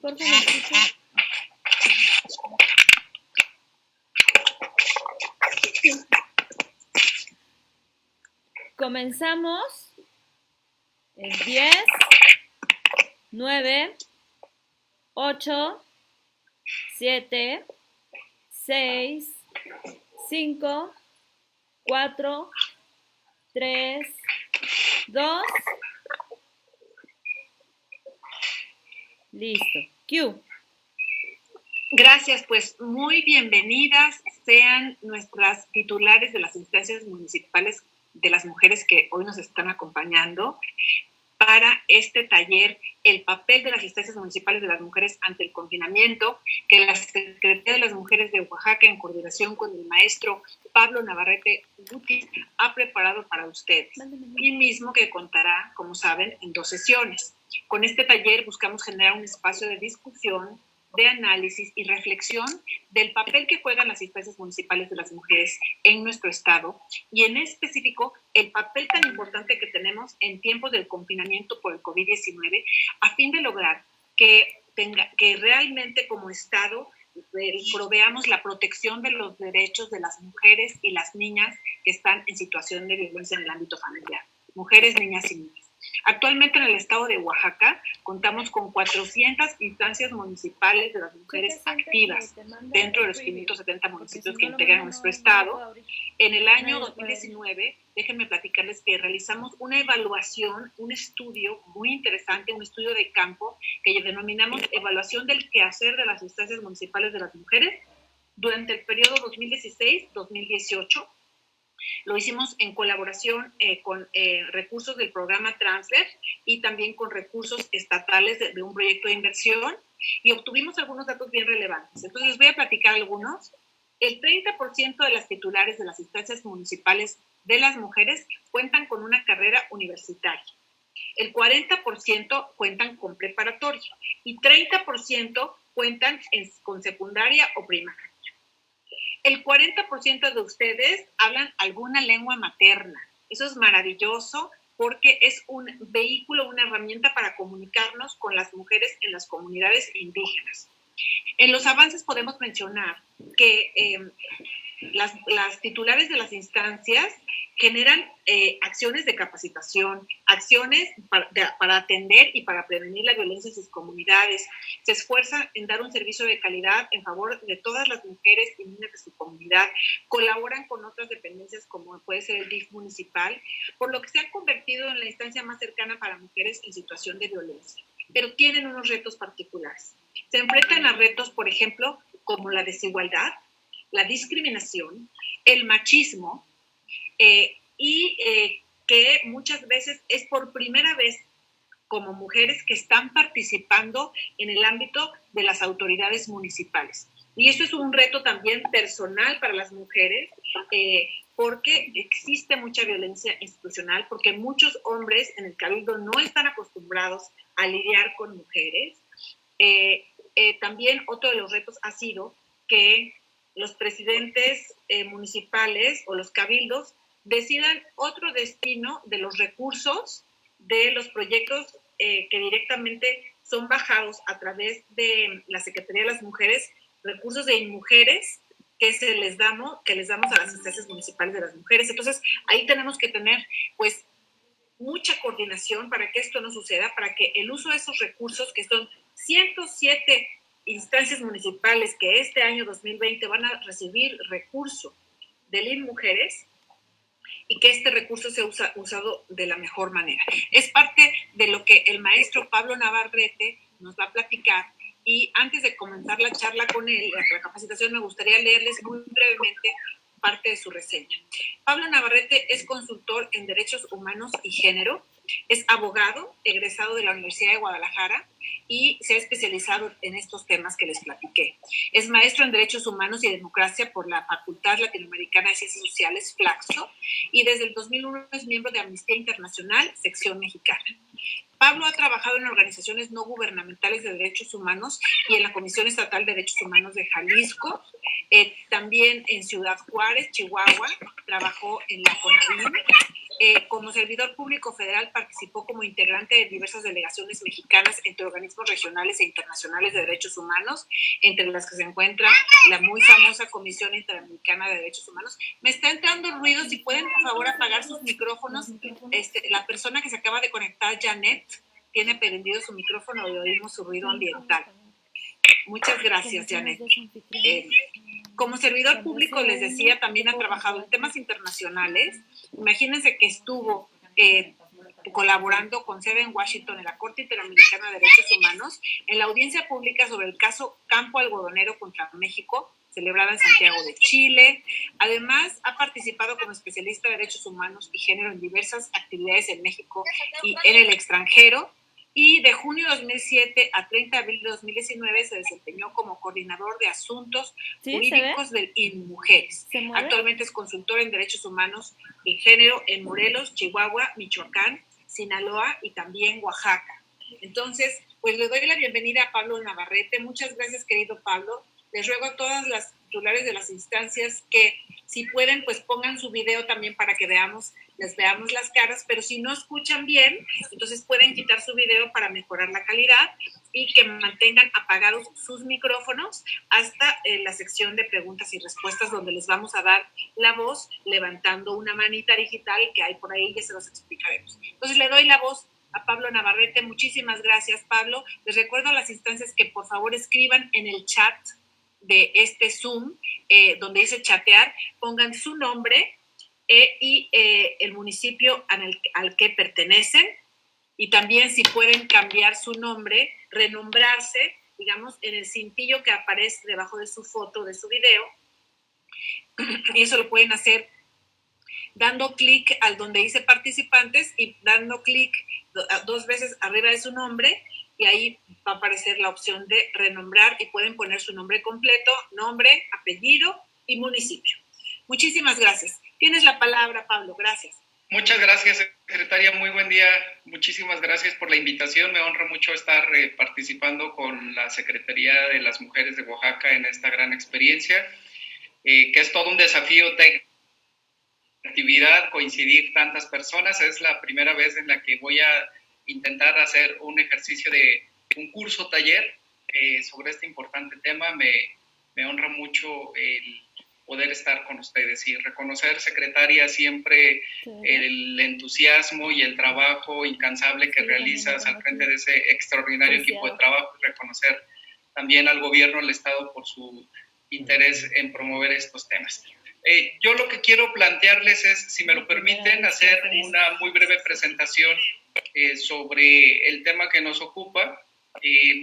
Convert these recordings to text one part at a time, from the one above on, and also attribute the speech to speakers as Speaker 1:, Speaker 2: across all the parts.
Speaker 1: por favor, escucha. Comenzamos en 10, 9, 8, 7, 6, 5, 4, 3, 2. Listo. Q.
Speaker 2: Gracias, pues muy bienvenidas sean nuestras titulares de las instancias municipales de las mujeres que hoy nos están acompañando para este taller, el papel de las instancias municipales de las mujeres ante el confinamiento, que la Secretaría de las Mujeres de Oaxaca, en coordinación con el maestro Pablo Navarrete Guti, ha preparado para ustedes, y mismo que contará, como saben, en 2 sesiones. Con este taller buscamos generar un espacio de discusión, de análisis y reflexión del papel que juegan las instancias municipales de las mujeres en nuestro estado y en específico el papel tan importante que tenemos en tiempos del confinamiento por el COVID-19 a fin de lograr que realmente como estado proveamos la protección de los derechos de las mujeres y las niñas que están en situación de violencia en el ámbito familiar. Mujeres, niñas y niños. Actualmente en el estado de Oaxaca contamos con 400 instancias municipales de las mujeres activas dentro de los 570 municipios que integran nuestro estado. En el año 2019, déjenme platicarles que realizamos una evaluación, un estudio muy interesante, un estudio de campo que denominamos evaluación del quehacer de las instancias municipales de las mujeres durante el periodo 2016-2018. Lo hicimos en colaboración con recursos del programa Transfer y también con recursos estatales de un proyecto de inversión y obtuvimos algunos datos bien relevantes. Entonces les voy a platicar algunos. El 30% de las titulares de las instancias municipales de las mujeres cuentan con una carrera universitaria. El 40% cuentan con preparatoria y 30% cuentan con secundaria o primaria. El 40% de ustedes hablan alguna lengua materna. Eso es maravilloso porque es un vehículo, una herramienta para comunicarnos con las mujeres en las comunidades indígenas. En los avances podemos mencionar que las titulares de las instancias generan acciones de capacitación, acciones para atender y para prevenir la violencia en sus comunidades. Se esfuerzan en dar un servicio de calidad en favor de todas las mujeres y niñas de su comunidad. Colaboran con otras dependencias como puede ser el DIF municipal, por lo que se han convertido en la instancia más cercana para mujeres en situación de violencia. Pero tienen unos retos particulares. Se enfrentan a retos, por ejemplo, como la desigualdad, la discriminación, el machismo, que muchas veces es por primera vez como mujeres que están participando en el ámbito de las autoridades municipales. Y eso es un reto también personal para las mujeres, porque existe mucha violencia institucional, porque muchos hombres en el cabildo no están acostumbrados a lidiar con mujeres. También otro de los retos ha sido que los presidentes municipales o los cabildos decidan otro destino de los recursos de los proyectos que directamente son bajados a través de la Secretaría de las Mujeres, recursos de mujeres que les damos a las instancias municipales de las mujeres. Entonces, ahí tenemos que tener, pues, mucha coordinación para que esto no suceda, para que el uso de esos recursos, que son 107 instancias municipales que este año 2020 van a recibir recurso del INMujeres, y que este recurso sea usado de la mejor manera. Es parte de lo que el maestro Pablo Navarrete nos va a platicar, y antes de comenzar la charla con él, la capacitación, me gustaría leerles muy brevemente parte de su reseña. Pablo Navarrete es consultor en Derechos Humanos y Género, es abogado egresado de la Universidad de Guadalajara y se ha especializado en estos temas que les platiqué. Es maestro en Derechos Humanos y Democracia por la Facultad Latinoamericana de Ciencias Sociales, Flaxo, y desde el 2001 es miembro de Amnistía Internacional, sección mexicana. Pablo ha trabajado en organizaciones no gubernamentales de derechos humanos y en la Comisión Estatal de Derechos Humanos de Jalisco, también en Ciudad Juárez, Chihuahua, trabajó en la CONAVIM, Como servidor público federal participó como integrante de diversas delegaciones mexicanas entre organismos regionales e internacionales de derechos humanos, entre las que se encuentra la muy famosa Comisión Interamericana de Derechos Humanos. Me está entrando ruido, si pueden por favor apagar sus micrófonos. La persona que se acaba de conectar, Janet, tiene prendido su micrófono y oímos su ruido ambiental. Muchas gracias, Janet. Como servidor público, les decía, también ha trabajado en temas internacionales. Imagínense que estuvo colaborando con sede en Washington en la Corte Interamericana de Derechos Humanos en la audiencia pública sobre el caso Campo Algodonero contra México, celebrada en Santiago de Chile. Además, ha participado como especialista de derechos humanos y género en diversas actividades en México y en el extranjero. Y de junio de 2007 a 30 de abril de 2019 se desempeñó como coordinador de asuntos jurídicos del INMujeres. Actualmente es consultor en derechos humanos y género en Morelos, Chihuahua, Michoacán, Sinaloa y también Oaxaca. Entonces, pues le doy la bienvenida a Pablo Navarrete. Muchas gracias, querido Pablo. Les ruego a todas las titulares de las instancias que, si pueden, pues pongan su video también para que les veamos las caras, pero si no escuchan bien, entonces pueden quitar su video para mejorar la calidad y que mantengan apagados sus micrófonos hasta la sección de preguntas y respuestas, donde les vamos a dar la voz levantando una manita digital que hay por ahí, ya se los explicaremos. Entonces le doy la voz a Pablo Navarrete. Muchísimas gracias, Pablo. Les recuerdo a las instancias que por favor escriban en el chat de este Zoom, donde dice chatear, pongan su nombre y el municipio al que pertenecen, y también si pueden cambiar su nombre, renombrarse, digamos, en el cintillo que aparece debajo de su foto, de su video, y eso lo pueden hacer dando clic al donde dice participantes y dando clic 2 veces arriba de su nombre, y ahí va a aparecer la opción de renombrar y pueden poner su nombre completo, nombre, apellido y municipio. Muchísimas gracias. Tienes la palabra, Pablo. Gracias.
Speaker 3: Muchas gracias, secretaria. Muy buen día. Muchísimas gracias por la invitación. Me honra mucho estar participando con la Secretaría de las Mujeres de Oaxaca en esta gran experiencia, que es todo un desafío técnico. Actividad, coincidir tantas personas. Es la primera vez en la que voy a intentar hacer un ejercicio de un curso taller sobre este importante tema. Me honra mucho el poder estar con ustedes y reconocer, secretaria, siempre el entusiasmo y el trabajo incansable que realizas al frente de ese extraordinario equipo de trabajo, y reconocer también al gobierno del Estado por su interés en promover estos temas. Yo lo que quiero plantearles es, si me lo permiten, hacer una muy breve presentación sobre el tema que nos ocupa.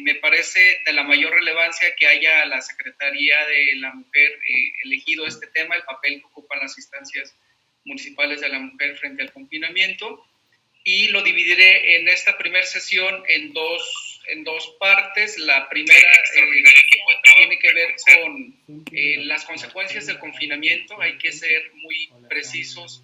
Speaker 3: Me parece de la mayor relevancia que haya la Secretaría de la Mujer elegido este tema, el papel que ocupan las instancias municipales de la mujer frente al confinamiento, y lo dividiré en esta primera sesión en dos partes. La primera tiene que ver con las consecuencias del confinamiento. Hay que ser muy precisos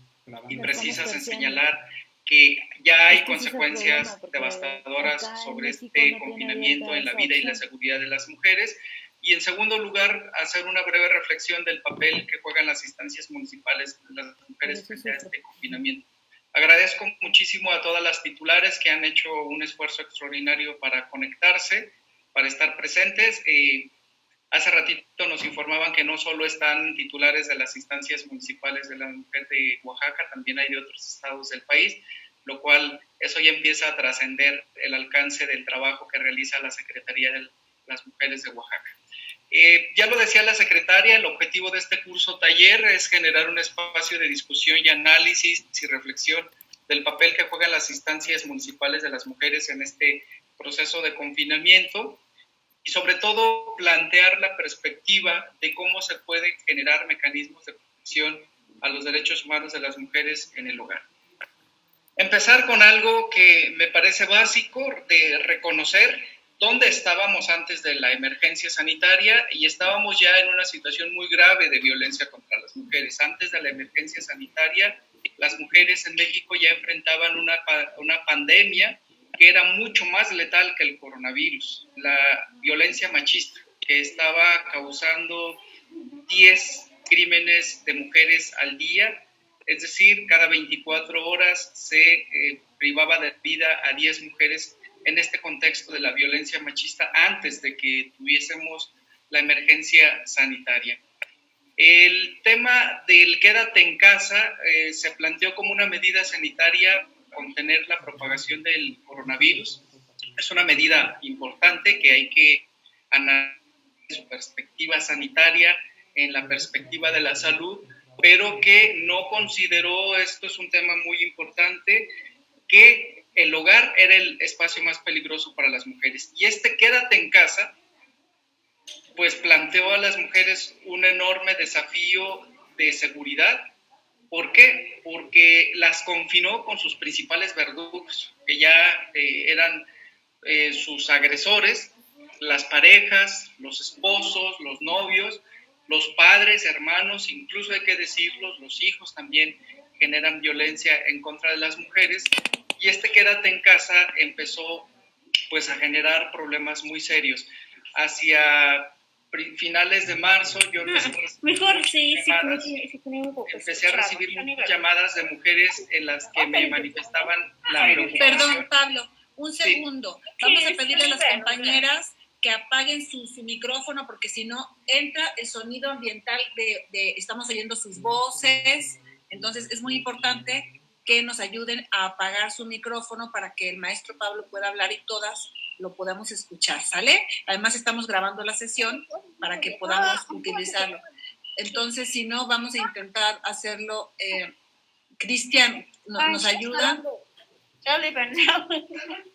Speaker 3: y precisas en señalar que ya hay consecuencias devastadoras sobre este confinamiento en la vida y la seguridad de las mujeres. Y en segundo lugar, hacer una breve reflexión del papel que juegan las instancias municipales de las mujeres frente a este confinamiento. Agradezco muchísimo a todas las titulares que han hecho un esfuerzo extraordinario para conectarse, para estar presentes. Hace ratito nos informaban que no solo están titulares de las instancias municipales de la mujer de Oaxaca, también hay de otros estados del país, lo cual eso ya empieza a trascender el alcance del trabajo que realiza la Secretaría de las Mujeres de Oaxaca. Ya lo decía la secretaria, el objetivo de este curso taller es generar un espacio de discusión y análisis y reflexión del papel que juegan las instancias municipales de las mujeres en este proceso de confinamiento, y sobre todo plantear la perspectiva de cómo se pueden generar mecanismos de protección a los derechos humanos de las mujeres en el hogar. Empezar con algo que me parece básico, de reconocer dónde estábamos antes de la emergencia sanitaria, y estábamos ya en una situación muy grave de violencia contra las mujeres. Antes de la emergencia sanitaria, las mujeres en México ya enfrentaban una pandemia que era mucho más letal que el coronavirus, la violencia machista, que estaba causando 10 crímenes de mujeres al día, es decir, cada 24 horas se privaba de vida a 10 mujeres en este contexto de la violencia machista antes de que tuviésemos la emergencia sanitaria. El tema del quédate en casa se planteó como una medida sanitaria para contener la propagación del coronavirus. Es una medida importante que hay que analizar en su perspectiva sanitaria, en la perspectiva de la salud, pero que no consideró, esto es un tema muy importante, que el hogar era el espacio más peligroso para las mujeres. Y este quédate en casa, pues planteó a las mujeres un enorme desafío de seguridad. ¿Por qué? Porque las confinó con sus principales verdugos, que ya eran sus agresores, las parejas, los esposos, los novios, los padres, hermanos, incluso hay que decirlo, los hijos también generan violencia en contra de las mujeres. Y este quédate en casa empezó pues a generar problemas muy serios. Hacia finales de marzo yo empecé a recibir muchas llamadas de mujeres en las que me manifestaban la preocupación.
Speaker 4: Perdón, Pablo, un segundo. Vamos a pedirle a las compañeras que apaguen su micrófono, porque si no entra el sonido ambiental estamos oyendo sus voces. Entonces es muy importante que nos ayuden a apagar su micrófono para que el maestro Pablo pueda hablar y todas lo podamos escuchar, ¿sale? Además estamos grabando la sesión para que podamos utilizarlo. Entonces, si no, vamos a intentar hacerlo. Cristian, ¿nos ayuda?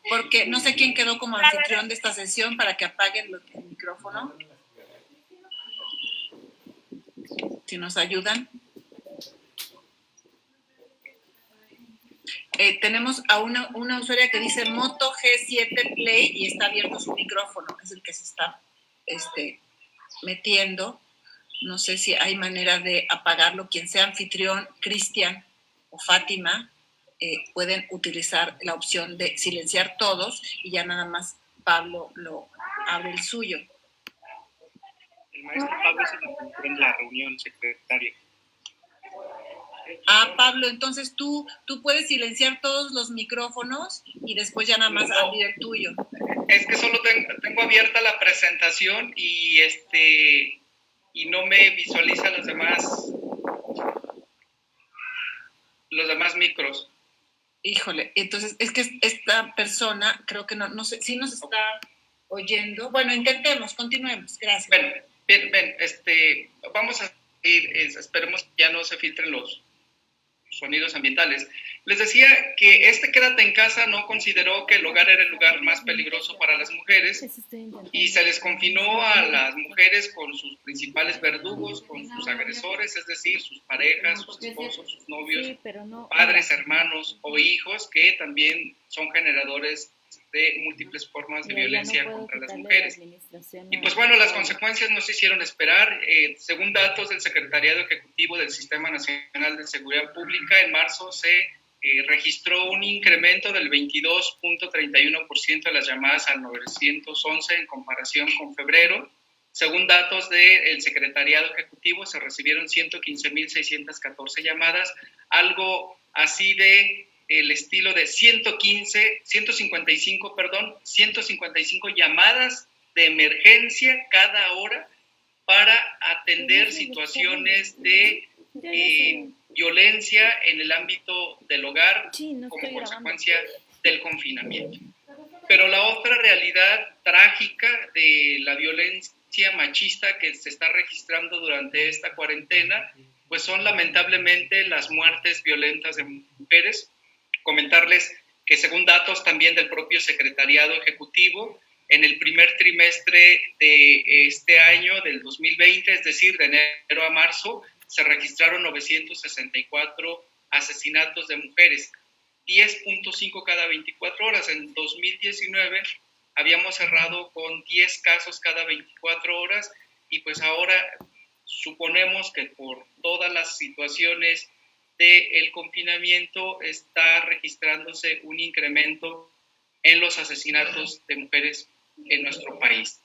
Speaker 4: Porque no sé quién quedó como anfitrión de esta sesión para que apaguen el micrófono. Si nos ayudan. Tenemos a una usuaria que dice Moto G7 Play y está abierto su micrófono. Es el que se está metiendo. No sé si hay manera de apagarlo. Quien sea anfitrión, Cristian o Fátima, pueden utilizar la opción de silenciar todos y ya nada más Pablo lo abre el suyo.
Speaker 3: El maestro Pablo se encontró en la reunión secretaria.
Speaker 4: Pablo, entonces tú puedes silenciar todos los micrófonos y después ya nada más abrir el tuyo.
Speaker 3: Es que solo tengo abierta la presentación y no me visualiza los demás micros.
Speaker 4: Híjole, entonces es que esta persona creo que no sé si nos está oyendo. Bueno, intentemos, continuemos. Gracias.
Speaker 3: Bueno, bien, vamos a ir, esperemos que ya no se filtren los sonidos ambientales. Les decía que quédate en casa no consideró que el hogar era el lugar más peligroso para las mujeres y se les confinó a las mujeres con sus principales verdugos, con sus agresores, es decir, sus parejas, sus esposos, sus novios, padres, hermanos o hijos, que también son generadores de múltiples formas de violencia contra las mujeres. Y pues bueno, las consecuencias no se hicieron esperar. Según datos del Secretariado Ejecutivo del Sistema Nacional de Seguridad Pública, en marzo se registró un incremento del 22.31% de las llamadas al 911 en comparación con febrero. Según datos del Secretariado Ejecutivo, se recibieron 115.614 llamadas, algo así de el estilo de 155 llamadas de emergencia cada hora para atender situaciones de violencia en el ámbito del hogar como consecuencia del confinamiento. Pero la otra realidad trágica de la violencia machista que se está registrando durante esta cuarentena, pues son lamentablemente las muertes violentas de mujeres. Comentarles que según datos también del propio Secretariado Ejecutivo, en el primer trimestre de este año, del 2020, es decir, de enero a marzo, se registraron 964 asesinatos de mujeres, 10.5 cada 24 horas. En 2019 habíamos cerrado con 10 casos cada 24 horas y pues ahora suponemos que por todas las situaciones del confinamiento está registrándose un incremento en los asesinatos de mujeres en nuestro país.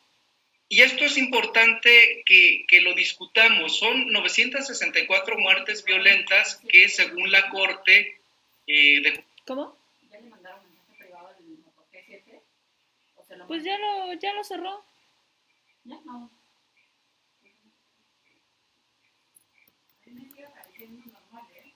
Speaker 3: Y esto es importante que lo discutamos. Son 964 muertes violentas que según la Corte
Speaker 1: ¿Cómo?
Speaker 5: ¿Ya le mandaron mensaje privado al motor G7? ¿O se lo
Speaker 1: Pues ya lo cerró.
Speaker 5: ¿Ya? No. A mí me sigue pareciendo normal, ¿eh?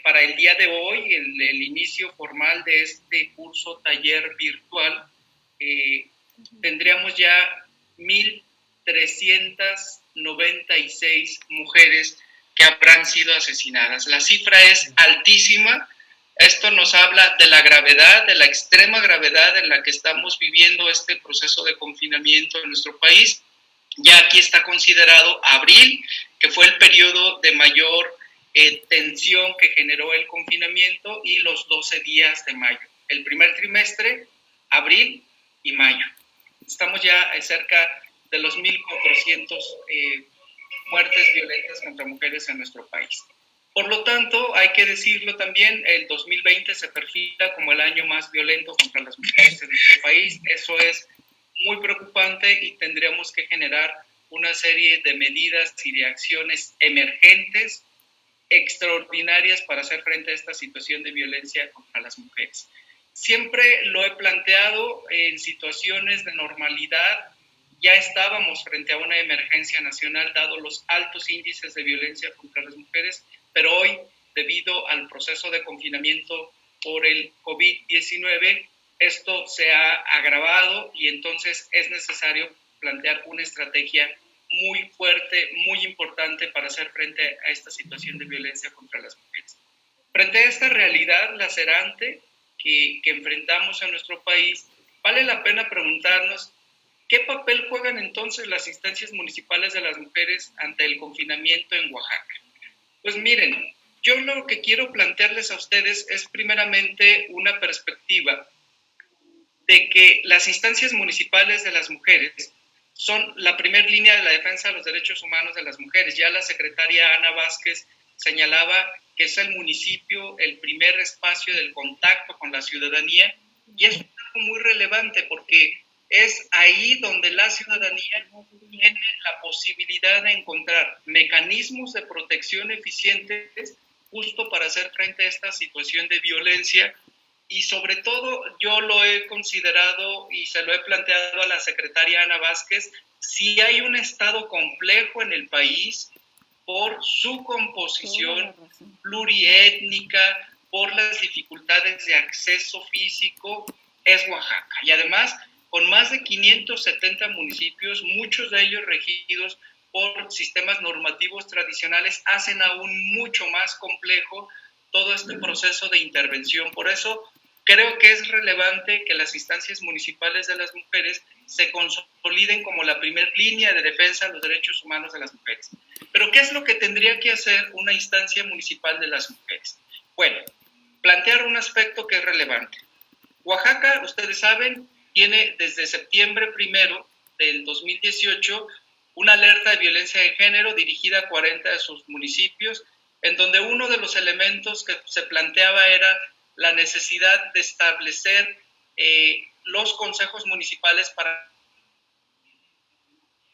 Speaker 3: para el día de hoy, el inicio formal de este curso taller virtual, tendríamos ya 1.396 mujeres que habrán sido asesinadas. La cifra es altísima. Esto nos habla de la gravedad, de la extrema gravedad en la que estamos viviendo este proceso de confinamiento en nuestro país. Ya aquí está considerado abril, que fue el periodo de mayor tensión que generó el confinamiento, y los 12 días de mayo. El primer trimestre, abril y mayo. Estamos ya cerca de los 1.400 muertes violentas contra mujeres en nuestro país. Por lo tanto, hay que decirlo también, el 2020 se perfila como el año más violento contra las mujeres en nuestro país. Eso es muy preocupante y tendríamos que generar una serie de medidas y de acciones emergentes, extraordinarias, para hacer frente a esta situación de violencia contra las mujeres. Siempre lo he planteado, en situaciones de normalidad ya estábamos frente a una emergencia nacional dado los altos índices de violencia contra las mujeres, pero hoy, debido al proceso de confinamiento por el COVID-19, esto se ha agravado y entonces es necesario plantear una estrategia muy fuerte, muy importante para hacer frente a esta situación de violencia contra las mujeres. Frente a esta realidad lacerante que enfrentamos en nuestro país, vale la pena preguntarnos ¿qué papel juegan entonces las instancias municipales de las mujeres ante el confinamiento en Oaxaca? Pues miren, yo lo que quiero plantearles a ustedes es primeramente una perspectiva de que las instancias municipales de las mujeres son la primera línea de la defensa de los derechos humanos de las mujeres. Ya la secretaria Ana Vázquez señalaba que es el municipio el primer espacio del contacto con la ciudadanía, y es algo muy relevante porque es ahí donde la ciudadanía tiene la posibilidad de encontrar mecanismos de protección eficientes justo para hacer frente a esta situación de violencia. Y sobre todo yo lo he considerado y se lo he planteado a la secretaria Ana Vázquez, si hay un estado complejo en el país por su composición pluriétnica, por las dificultades de acceso físico, es Oaxaca. Y además, con más de 570 municipios, muchos de ellos regidos por sistemas normativos tradicionales, hacen aún mucho más complejo todo este proceso de intervención. Por eso creo que es relevante que las instancias municipales de las mujeres se consoliden como la primera línea de defensa de los derechos humanos de las mujeres. Pero ¿qué es lo que tendría que hacer una instancia municipal de las mujeres? Bueno, plantear un aspecto que es relevante. Oaxaca, ustedes saben, tiene desde septiembre 1 del 2018 una alerta de violencia de género dirigida a 40 de sus municipios, en donde uno de los elementos que se planteaba era la necesidad de establecer los consejos municipales para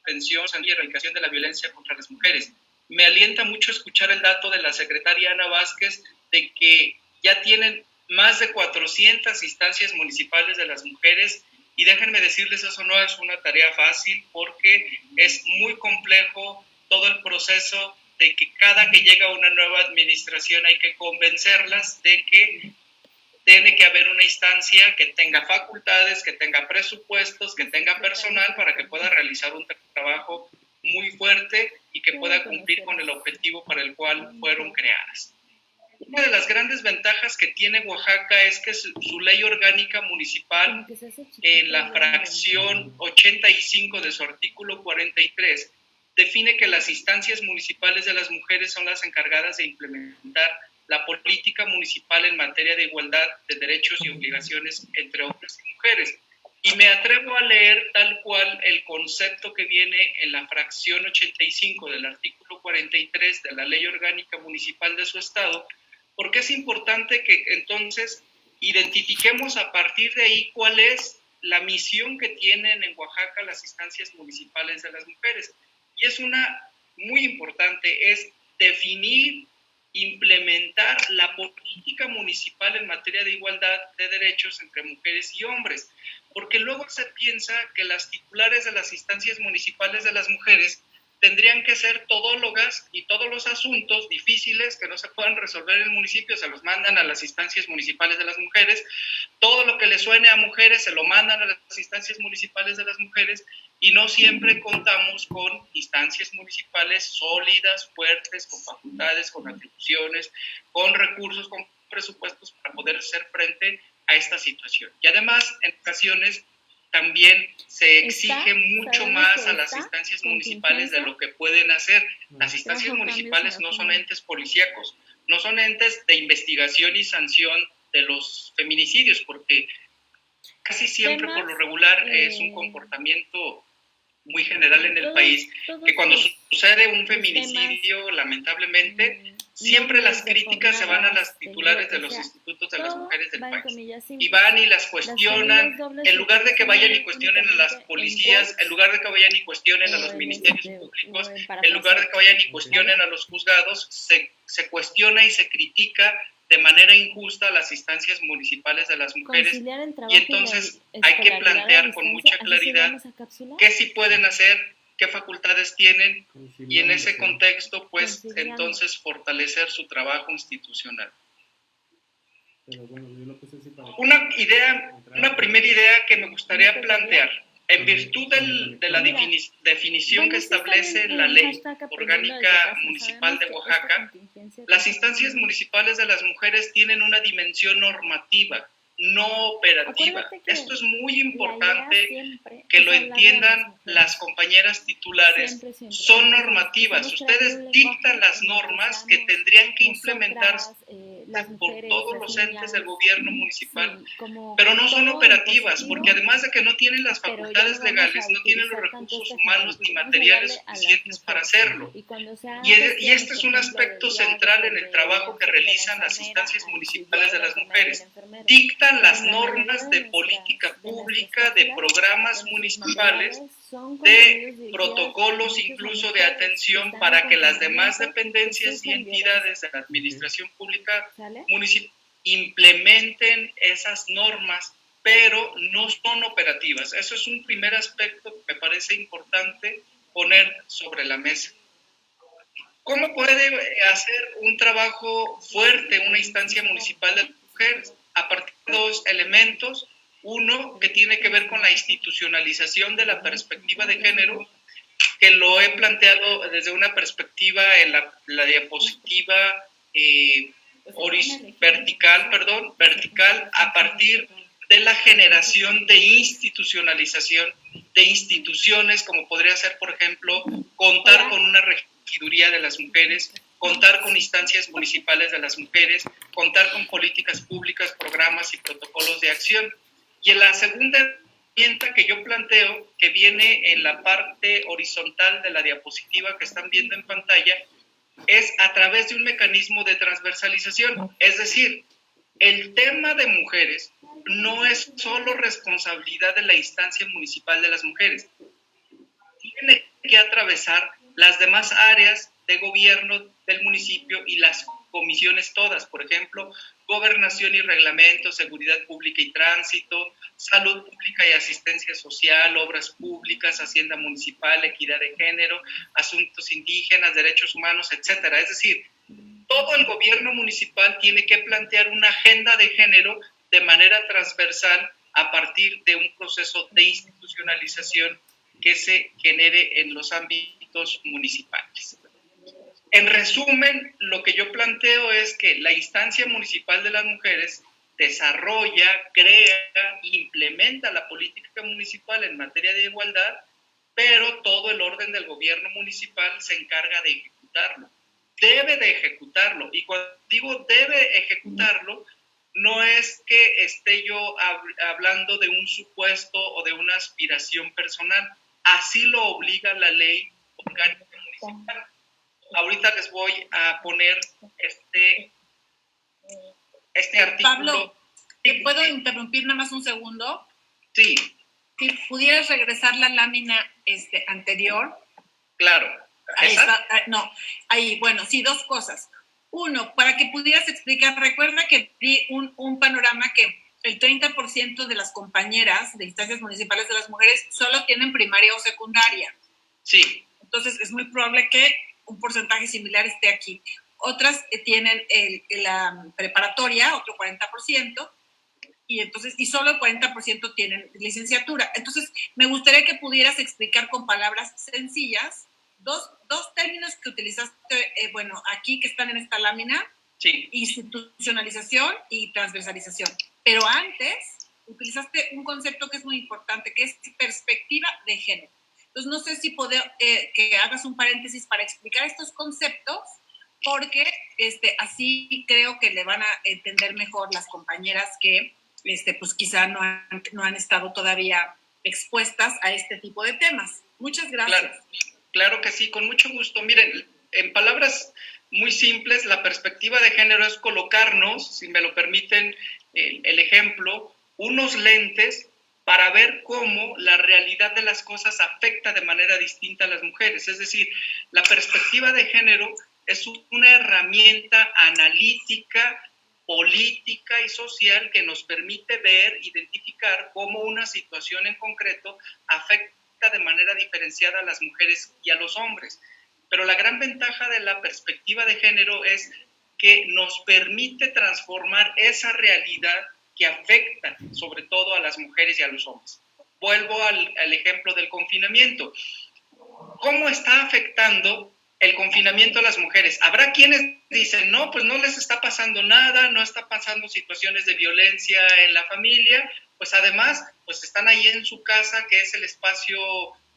Speaker 3: prevención y erradicación de la violencia contra las mujeres. Me alienta mucho escuchar el dato de la secretaria Ana Vázquez de que ya tienen más de 400 instancias municipales de las mujeres, y déjenme decirles, eso no es una tarea fácil porque es muy complejo todo el proceso de que cada que llega una nueva administración hay que convencerlas de que tiene que haber una instancia que tenga facultades, que tenga presupuestos, que tenga personal para que pueda realizar un trabajo muy fuerte y que pueda cumplir con el objetivo para el cual fueron creadas. Una de las grandes ventajas que tiene Oaxaca es que su ley orgánica municipal, en la fracción 85 de su artículo 43, define que las instancias municipales de las mujeres son las encargadas de implementar la política municipal en materia de igualdad de derechos y obligaciones entre hombres y mujeres. Y me atrevo a leer tal cual el concepto que viene en la fracción 85 del artículo 43 de la Ley Orgánica Municipal de su estado, porque es importante que entonces identifiquemos a partir de ahí cuál es la misión que tienen en Oaxaca las instancias municipales de las mujeres. Y es una muy importante, es definir, implementar la política municipal en materia de igualdad de derechos entre mujeres y hombres, porque luego se piensa que las titulares de las instancias municipales de las mujeres tendrían que ser todólogas y todos los asuntos difíciles que no se puedan resolver en el municipio se los mandan a las instancias municipales de las mujeres, todo lo que le suene a mujeres se lo mandan a las instancias municipales de las mujeres y no siempre contamos con instancias municipales sólidas, fuertes, con facultades, con atribuciones, con recursos, con presupuestos para poder hacer frente a esta situación. Y además, en ocasiones, también se exige mucho más a las instancias municipales de lo que pueden hacer. Las instancias municipales no son entes policíacos, no son entes de investigación y sanción de los feminicidios, porque casi siempre por lo regular es un comportamiento muy general en el país, que cuando sucede un feminicidio, lamentablemente, siempre las críticas se van a las titulares de los institutos de las mujeres del país. Y van y las cuestionan, en lugar de que vayan y cuestionen a las policías, en lugar de que vayan y cuestionen a los ministerios públicos, en lugar de que vayan y cuestionen a los juzgados, se cuestiona y se critica de manera injusta a las instancias municipales de las mujeres, y entonces hay que plantear con mucha claridad qué sí pueden hacer, qué facultades tienen, y en ese contexto pues entonces fortalecer su trabajo institucional. Una primera idea que me gustaría plantear, en virtud de la definición que establece la Ley Orgánica Municipal de Oaxaca, las instancias municipales de las mujeres tienen una dimensión normativa, no operativa. Esto es muy importante que lo entiendan las compañeras titulares. Son normativas. Ustedes dictan las normas que tendrían que implementarse por todos los entes del gobierno municipal, pero no son operativas, porque además de que no tienen las facultades legales, no tienen los recursos humanos ni materiales suficientes para hacerlo. Y este es un aspecto central en el trabajo que realizan las instancias municipales de las mujeres. Dictan las normas de política pública, de programas municipales, de protocolos incluso de atención para que las demás dependencias y entidades de la administración pública municipal implementen esas normas, pero no son operativas. Eso es un primer aspecto que me parece importante poner sobre la mesa. ¿Cómo puede hacer un trabajo fuerte una instancia municipal de mujeres? A partir de dos elementos. Uno, que tiene que ver con la institucionalización de la perspectiva de género, que lo he planteado desde una perspectiva en la diapositiva vertical, a partir de la generación de institucionalización de instituciones, como podría ser, por ejemplo, contar con una regiduría de las mujeres, contar con instancias municipales de las mujeres, contar con políticas públicas, programas y protocolos de acción. Y en la segunda herramienta que yo planteo, que viene en la parte horizontal de la diapositiva que están viendo en pantalla, es a través de un mecanismo de transversalización. Es decir, el tema de mujeres no es solo responsabilidad de la instancia municipal de las mujeres. Tiene que atravesar las demás áreas de gobierno del municipio y las comisiones todas, por ejemplo, gobernación y reglamento, seguridad pública y tránsito, salud pública y asistencia social, obras públicas, hacienda municipal, equidad de género, asuntos indígenas, derechos humanos, etcétera. Es decir, todo el gobierno municipal tiene que plantear una agenda de género de manera transversal a partir de un proceso de institucionalización que se genere en los ámbitos municipales. En resumen, lo que yo planteo es que la instancia municipal de las mujeres desarrolla, crea, implementa la política municipal en materia de igualdad, pero todo el orden del gobierno municipal se encarga de ejecutarlo. Debe de ejecutarlo. Y cuando digo debe ejecutarlo, no es que esté yo hablando de un supuesto o de una aspiración personal. Así lo obliga la ley orgánica municipal. Ahorita les voy a poner este artículo.
Speaker 4: Pablo, ¿te puedo interrumpir nada más un segundo?
Speaker 3: Sí.
Speaker 4: Si pudieras regresar la lámina anterior.
Speaker 3: Claro.
Speaker 4: Ahí está, no, ahí, bueno, sí, dos cosas. Uno, para que pudieras explicar, recuerda que di un panorama que el 30% de las compañeras de instancias municipales de las mujeres solo tienen primaria o secundaria.
Speaker 3: Sí.
Speaker 4: Entonces, es muy probable que un porcentaje similar esté aquí. Otras tienen la preparatoria, otro 40%, y solo el 40% tienen licenciatura. Entonces, me gustaría que pudieras explicar con palabras sencillas dos términos que utilizaste, aquí que están en esta lámina,
Speaker 3: sí.
Speaker 4: Institucionalización y transversalización. Pero antes utilizaste un concepto que es muy importante, que es perspectiva de género. Entonces, no sé si que hagas un paréntesis para explicar estos conceptos, porque así creo que le van a entender mejor las compañeras que pues quizá no han estado todavía expuestas a este tipo de temas. Muchas gracias.
Speaker 3: Claro que sí, con mucho gusto. Miren, en palabras muy simples, la perspectiva de género es colocarnos, si me lo permiten el ejemplo, unos lentes para ver cómo la realidad de las cosas afecta de manera distinta a las mujeres. Es decir, la perspectiva de género es una herramienta analítica, política y social que nos permite ver, identificar cómo una situación en concreto afecta de manera diferenciada a las mujeres y a los hombres. Pero la gran ventaja de la perspectiva de género es que nos permite transformar esa realidad que afecta sobre todo a las mujeres y a los hombres. Vuelvo al ejemplo del confinamiento. ¿Cómo está afectando el confinamiento a las mujeres? Habrá quienes dicen, no, pues no les está pasando nada, no está pasando situaciones de violencia en la familia, pues además, pues están ahí en su casa, que es el espacio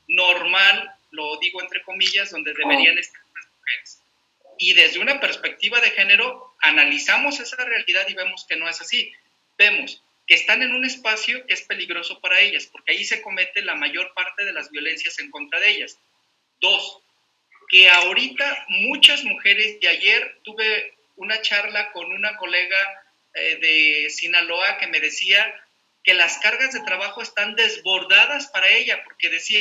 Speaker 3: normal, lo digo entre comillas, donde deberían estar las mujeres. Y desde una perspectiva de género, analizamos esa realidad y vemos que no es así. Vemos que están en un espacio que es peligroso para ellas, porque ahí se comete la mayor parte de las violencias en contra de ellas. 2, que ahorita muchas mujeres, y ayer tuve una charla con una colega de Sinaloa que me decía que las cargas de trabajo están desbordadas para ella, porque decía,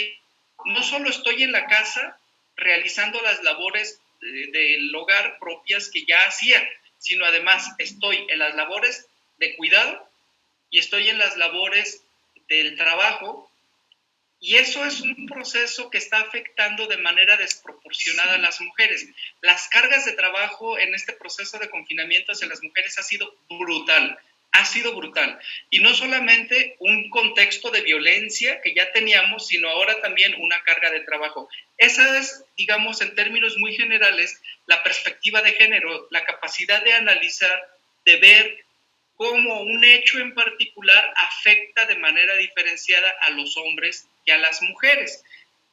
Speaker 3: no solo estoy en la casa realizando las labores del hogar propias que ya hacía, sino además estoy en las labores de cuidado y estoy en las labores del trabajo, y eso es un proceso que está afectando de manera desproporcionada a las mujeres. Las cargas de trabajo en este proceso de confinamiento hacia las mujeres ha sido brutal. Y no solamente un contexto de violencia que ya teníamos, sino ahora también una carga de trabajo. Esa es, digamos, en términos muy generales, la perspectiva de género, la capacidad de analizar, de ver cómo un hecho en particular afecta de manera diferenciada a los hombres y a las mujeres.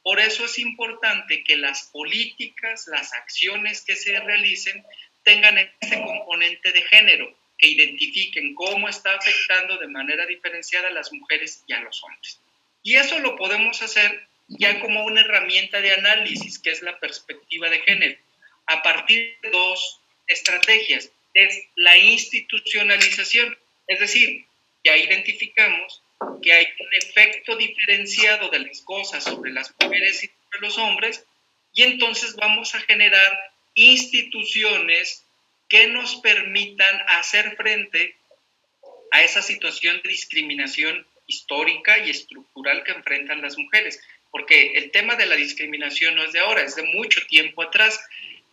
Speaker 3: Por eso es importante que las políticas, las acciones que se realicen tengan ese componente de género, que identifiquen cómo está afectando de manera diferenciada a las mujeres y a los hombres. Y eso lo podemos hacer ya como una herramienta de análisis, que es la perspectiva de género, a partir de 2 estrategias. Es la institucionalización, es decir, ya identificamos que hay un efecto diferenciado de las cosas sobre las mujeres y sobre los hombres, y entonces vamos a generar instituciones que nos permitan hacer frente a esa situación de discriminación histórica y estructural que enfrentan las mujeres, porque el tema de la discriminación no es de ahora, es de mucho tiempo atrás.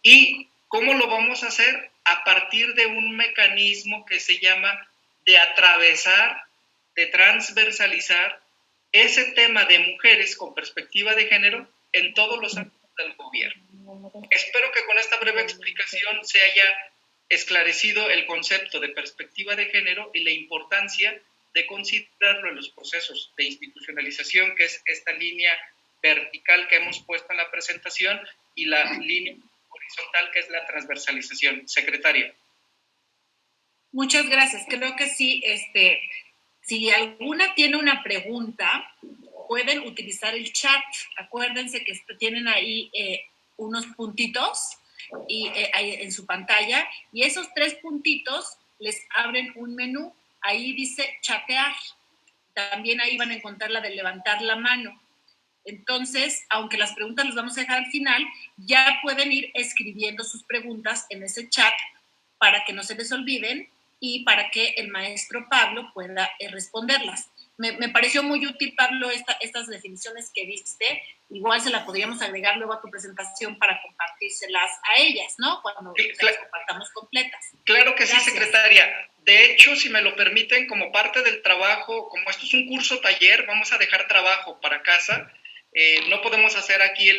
Speaker 3: ¿Y cómo lo vamos a hacer? A partir de un mecanismo que se llama de atravesar, de transversalizar ese tema de mujeres con perspectiva de género en todos los ámbitos del gobierno. Espero que con esta breve explicación se haya esclarecido el concepto de perspectiva de género y la importancia de considerarlo en los procesos de institucionalización, que es esta línea vertical que hemos puesto en la presentación, y la línea horizontal, que es la transversalización. Secretaria.
Speaker 4: Muchas gracias. Creo que sí, si alguna tiene una pregunta, pueden utilizar el chat. Acuérdense que tienen ahí unos puntitos ahí en su pantalla, y esos 3 puntitos les abren un menú. Ahí dice chatear. También ahí van a encontrar la de levantar la mano. Entonces, aunque las preguntas las vamos a dejar al final, ya pueden ir escribiendo sus preguntas en ese chat para que no se les olviden y para que el maestro Pablo pueda responderlas. Me pareció muy útil, Pablo, estas definiciones que diste. Igual se las podríamos agregar luego a tu presentación para compartírselas a ellas, ¿no? Cuando las compartamos completas.
Speaker 3: Claro que
Speaker 4: Gracias.
Speaker 3: sí, secretaria. De hecho, si me lo permiten, como parte del trabajo, como esto es un curso taller, vamos a dejar trabajo para casa. No podemos hacer aquí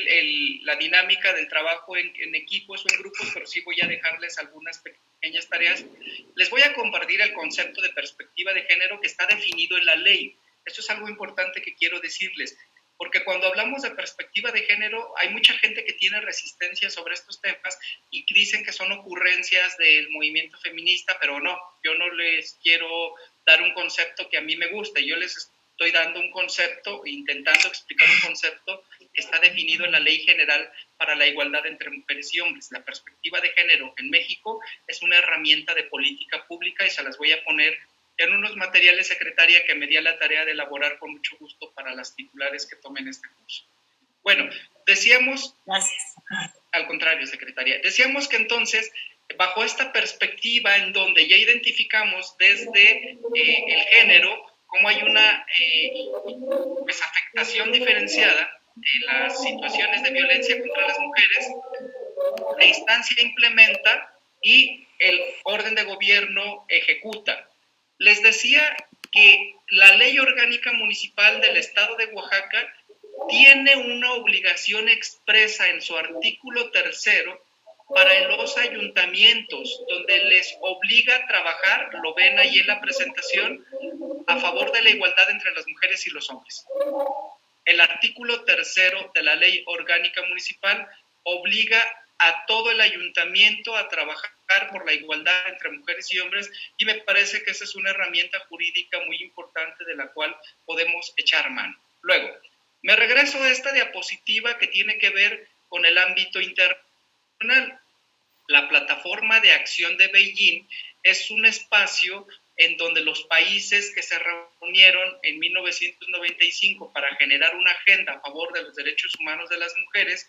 Speaker 3: la dinámica del trabajo en equipos o en grupos, pero sí voy a dejarles algunas pequeñas tareas. Les voy a compartir el concepto de perspectiva de género que está definido en la ley. Esto es algo importante que quiero decirles, porque cuando hablamos de perspectiva de género, hay mucha gente que tiene resistencia sobre estos temas y dicen que son ocurrencias del movimiento feminista, pero no, yo no les quiero dar un concepto que a mí me guste, yo les estoy dando un concepto, intentando explicar un concepto que está definido en la Ley General para la Igualdad entre Mujeres y Hombres. La perspectiva de género en México es una herramienta de política pública y se las voy a poner en unos materiales, secretaria, que me di a la tarea de elaborar con mucho gusto para las titulares que tomen este curso. Bueno, decíamos...
Speaker 4: Gracias.
Speaker 3: Al contrario, secretaria. Decíamos que entonces, bajo esta perspectiva en donde ya identificamos desde el género cómo hay una afectación diferenciada en las situaciones de violencia contra las mujeres, la instancia implementa y el orden de gobierno ejecuta. Les decía que la Ley Orgánica Municipal del Estado de Oaxaca tiene una obligación expresa en su artículo 3 para los ayuntamientos, donde les obliga a trabajar, lo ven ahí en la presentación, a favor de la igualdad entre las mujeres y los hombres. El artículo 3 de la Ley Orgánica Municipal obliga a todo el ayuntamiento a trabajar por la igualdad entre mujeres y hombres, y me parece que esa es una herramienta jurídica muy importante de la cual podemos echar mano. Luego, me regreso a esta diapositiva que tiene que ver con el ámbito internacional. La Plataforma de Acción de Beijing es un espacio en donde los países que se reunieron en 1995 para generar una agenda a favor de los derechos humanos de las mujeres,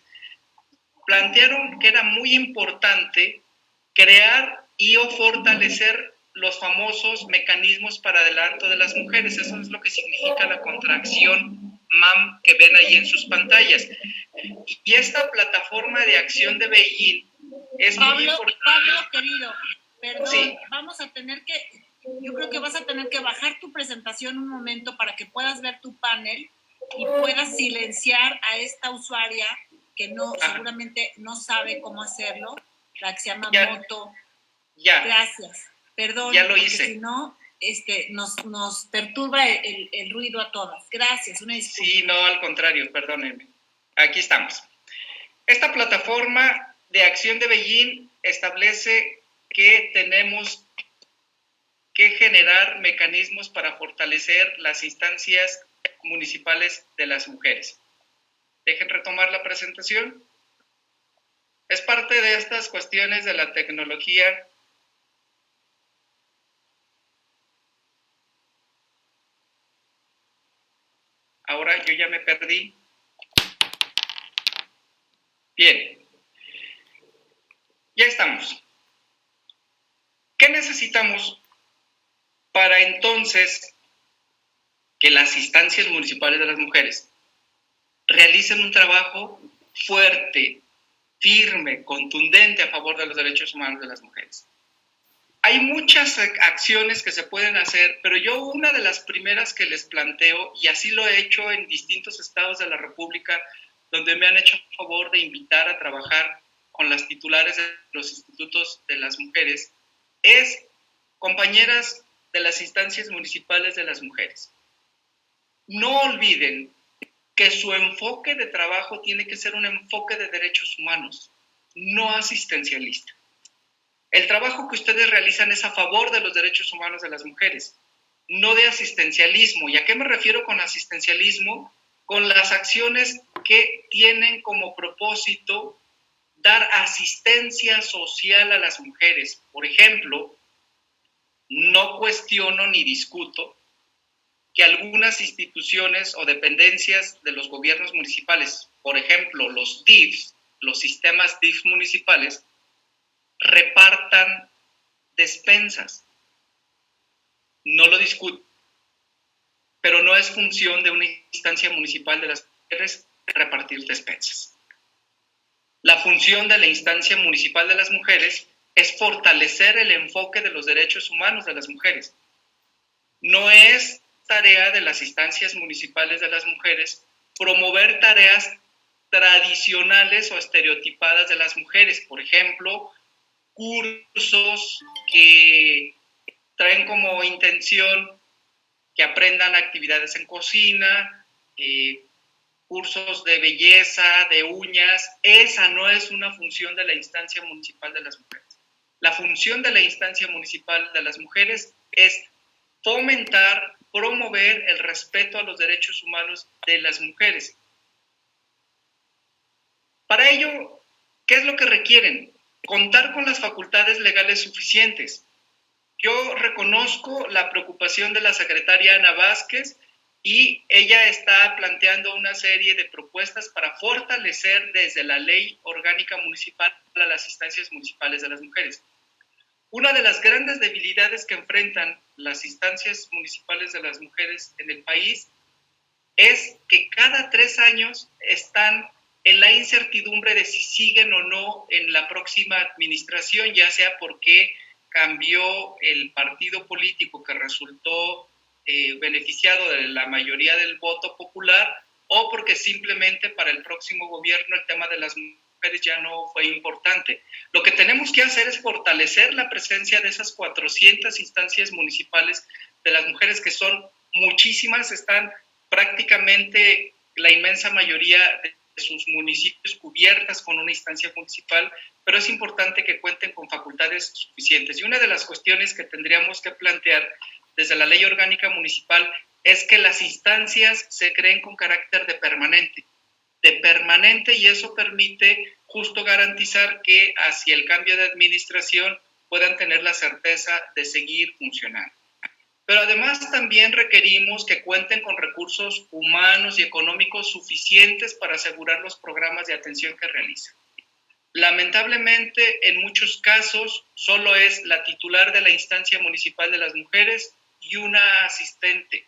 Speaker 3: plantearon que era muy importante crear y o fortalecer los famosos mecanismos para adelanto de las mujeres. Eso es lo que significa la contracción MAM que ven ahí en sus pantallas. Y esta Plataforma de Acción de Beijing es muy importante.
Speaker 4: Pablo, querido, perdón,
Speaker 3: sí.
Speaker 4: Yo creo que vas a tener que bajar tu presentación un momento para que puedas ver tu panel y puedas silenciar a esta usuaria que seguramente no sabe cómo hacerlo, la que se llama Moto.
Speaker 3: Ya.
Speaker 4: Gracias. Perdón,
Speaker 3: ya lo hice.
Speaker 4: Si no, nos perturba el ruido a todas. Gracias, una disculpa.
Speaker 3: Sí, no, al contrario, perdónenme. Aquí estamos. Esta Plataforma de Acción de Beijing establece que tenemos que generar mecanismos para fortalecer las instancias municipales de las mujeres. Dejen retomar la presentación. Es parte de estas cuestiones de la tecnología. Ahora yo ya me perdí. Bien. Ya estamos. ¿Qué necesitamos para entonces que las instancias municipales de las mujeres realicen un trabajo fuerte, firme, contundente a favor de los derechos humanos de las mujeres? Hay muchas acciones que se pueden hacer, pero yo una de las primeras que les planteo, y así lo he hecho en distintos estados de la República donde me han hecho favor de invitar a trabajar con las titulares de los institutos de las mujeres, es compañeras de las instancias municipales de las mujeres. No olviden que su enfoque de trabajo tiene que ser un enfoque de derechos humanos, no asistencialista. El trabajo que ustedes realizan es a favor de los derechos humanos de las mujeres, no de asistencialismo. ¿Y a qué me refiero con asistencialismo? Con las acciones que tienen como propósito dar asistencia social a las mujeres. Por ejemplo, no cuestiono ni discuto que algunas instituciones o dependencias de los gobiernos municipales, por ejemplo, los DIFs, los sistemas DIF municipales, repartan despensas. No lo discuto, pero no es función de una instancia municipal de las mujeres repartir despensas. La función de la instancia municipal de las mujeres es fortalecer el enfoque de los derechos humanos de las mujeres. No es tarea de las instancias municipales de las mujeres promover tareas tradicionales o estereotipadas de las mujeres, por ejemplo, cursos que traen como intención que aprendan actividades en cocina, cursos de belleza, de uñas. Esa no es una función de la instancia municipal de las mujeres. La función de la instancia municipal de las mujeres es fomentar, promover el respeto a los derechos humanos de las mujeres. Para ello, ¿qué es lo que requieren? Contar con las facultades legales suficientes. Yo reconozco la preocupación de la secretaria Ana Vázquez y ella está planteando una serie de propuestas para fortalecer desde la ley orgánica municipal a las instancias municipales de las mujeres. Una de las grandes debilidades que enfrentan las instancias municipales de las mujeres en el país es que cada 3 años están en la incertidumbre de si siguen o no en la próxima administración, ya sea porque cambió el partido político que resultó beneficiado de la mayoría del voto popular, o porque simplemente para el próximo gobierno el tema de las mujeres ya no fue importante. Lo que tenemos que hacer es fortalecer la presencia de esas 400 instancias municipales de las mujeres, que son muchísimas, están prácticamente la inmensa mayoría de sus municipios cubiertas con una instancia municipal, pero es importante que cuenten con facultades suficientes. Y una de las cuestiones que tendríamos que plantear desde la ley orgánica municipal es que las instancias se creen con carácter de permanente, y eso permite justo garantizar que hacia el cambio de administración puedan tener la certeza de seguir funcionando. Pero además también requerimos que cuenten con recursos humanos y económicos suficientes para asegurar los programas de atención que realizan. Lamentablemente, en muchos casos, solo es la titular de la instancia municipal de las mujeres y una asistente.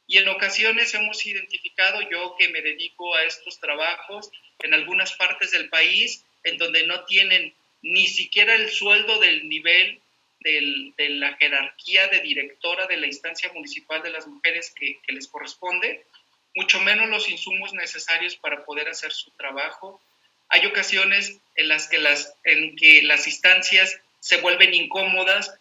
Speaker 3: Y en ocasiones hemos identificado, yo que me dedico a estos trabajos, en algunas partes del país, en donde no tienen ni siquiera el sueldo del nivel de la jerarquía de directora de la instancia municipal de las mujeres que les corresponde, mucho menos los insumos necesarios para poder hacer su trabajo. Hay ocasiones en las que las instancias se vuelven incómodas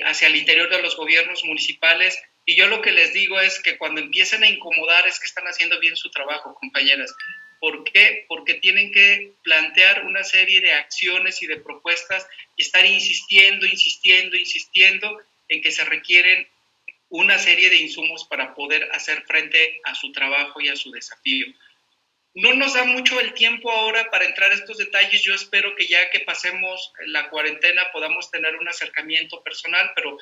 Speaker 3: hacia el interior de los gobiernos municipales, y yo lo que les digo es que cuando empiecen a incomodar es que están haciendo bien su trabajo, compañeras. ¿Por qué? Porque tienen que plantear una serie de acciones y de propuestas y estar insistiendo en que se requieren una serie de insumos para poder hacer frente a su trabajo y a su desafío. No nos da mucho el tiempo ahora para entrar a estos detalles. Yo espero que ya que pasemos la cuarentena podamos tener un acercamiento personal, pero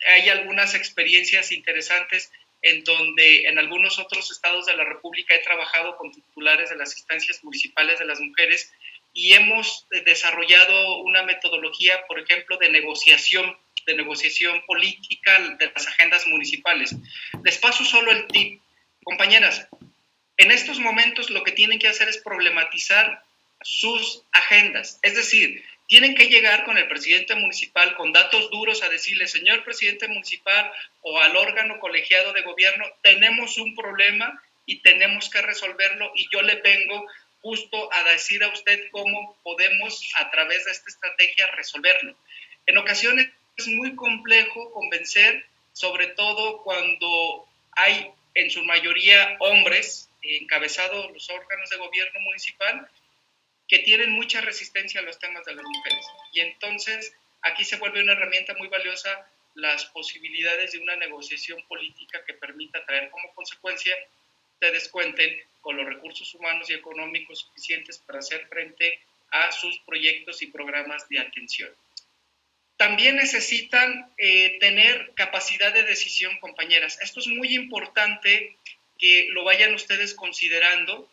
Speaker 3: hay algunas experiencias interesantes en donde en algunos otros estados de la República he trabajado con titulares de las instancias municipales de las mujeres y hemos desarrollado una metodología, por ejemplo, de negociación política de las agendas municipales. Les paso solo el tip. Compañeras, en estos momentos lo que tienen que hacer es problematizar sus agendas, es decir, tienen que llegar con el presidente municipal con datos duros a decirle: señor presidente municipal, o al órgano colegiado de gobierno, tenemos un problema y tenemos que resolverlo, y yo le vengo justo a decir a usted cómo podemos a través de esta estrategia resolverlo. En ocasiones es muy complejo convencer, sobre todo cuando hay en su mayoría hombres encabezados los órganos de gobierno municipal que tienen mucha resistencia a los temas de las mujeres. Y entonces aquí se vuelve una herramienta muy valiosa las posibilidades de una negociación política que permita traer como consecuencia ustedes cuenten con los recursos humanos y económicos suficientes para hacer frente a sus proyectos y programas de atención. También necesitan tener capacidad de decisión, compañeras. Esto es muy importante que lo vayan ustedes considerando.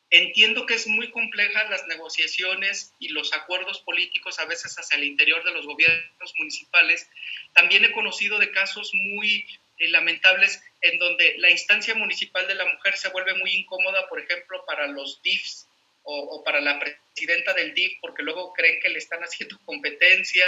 Speaker 3: Entiendo que es muy compleja las negociaciones y los acuerdos políticos a veces hacia el interior de los gobiernos municipales. También he conocido de casos muy lamentables en donde la instancia municipal de la mujer se vuelve muy incómoda, por ejemplo, para los DIFs o para la presidenta del DIF, porque luego creen que le están haciendo competencia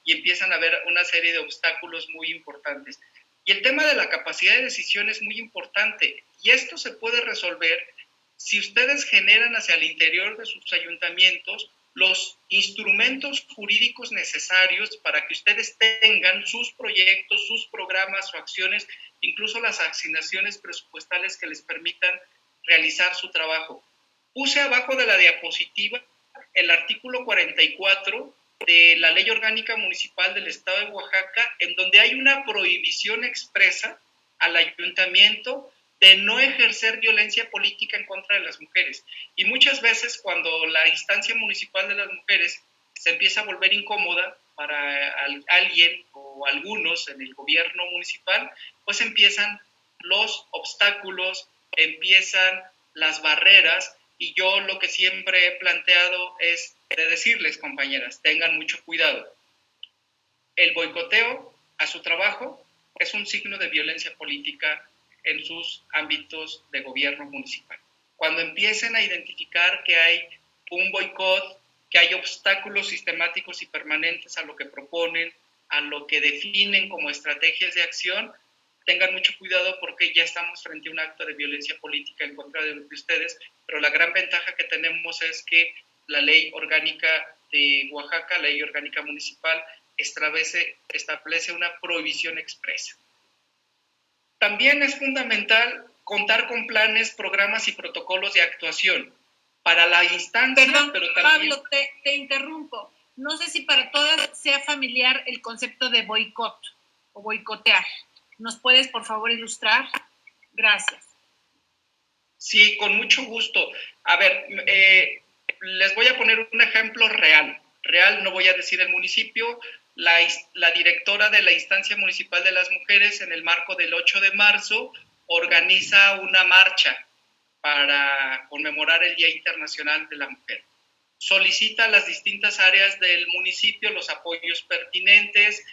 Speaker 3: y empiezan a haber una serie de obstáculos muy importantes. Y el tema de la capacidad de decisión es muy importante, y esto se puede resolver si ustedes generan hacia el interior de sus ayuntamientos los instrumentos jurídicos necesarios para que ustedes tengan sus proyectos, sus programas o acciones, incluso las asignaciones presupuestales que les permitan realizar su trabajo. Puse abajo de la diapositiva el artículo 44 de la Ley Orgánica Municipal del Estado de Oaxaca, en donde hay una prohibición expresa al ayuntamiento de no ejercer violencia política en contra de las mujeres. Y muchas veces cuando la instancia municipal de las mujeres se empieza a volver incómoda para alguien o algunos en el gobierno municipal, pues empiezan los obstáculos, empiezan las barreras, y yo lo que siempre he planteado es de decirles, compañeras, tengan mucho cuidado. El boicoteo a su trabajo es un signo de violencia política en sus ámbitos de gobierno municipal. Cuando empiecen a identificar que hay un boicot, que hay obstáculos sistemáticos y permanentes a lo que proponen, a lo que definen como estrategias de acción, tengan mucho cuidado porque ya estamos frente a un acto de violencia política en contra de ustedes, pero la gran ventaja que tenemos es que la ley orgánica de Oaxaca, la ley orgánica municipal, establece una prohibición expresa. También es fundamental contar con planes, programas y protocolos de actuación para la instancia.
Speaker 4: Perdón,
Speaker 3: pero también...
Speaker 4: Pablo, te interrumpo. No sé si para todas sea familiar el concepto de boicot o boicotear. ¿Nos puedes, por favor, ilustrar? Gracias.
Speaker 3: Sí, con mucho gusto. A ver, les voy a poner un ejemplo real. Real, no voy a decir el municipio. La directora de la instancia municipal de las mujeres, en el marco del 8 de marzo, organiza una marcha para conmemorar el Día Internacional de la Mujer. Solicita a las distintas áreas del municipio los apoyos pertinentes,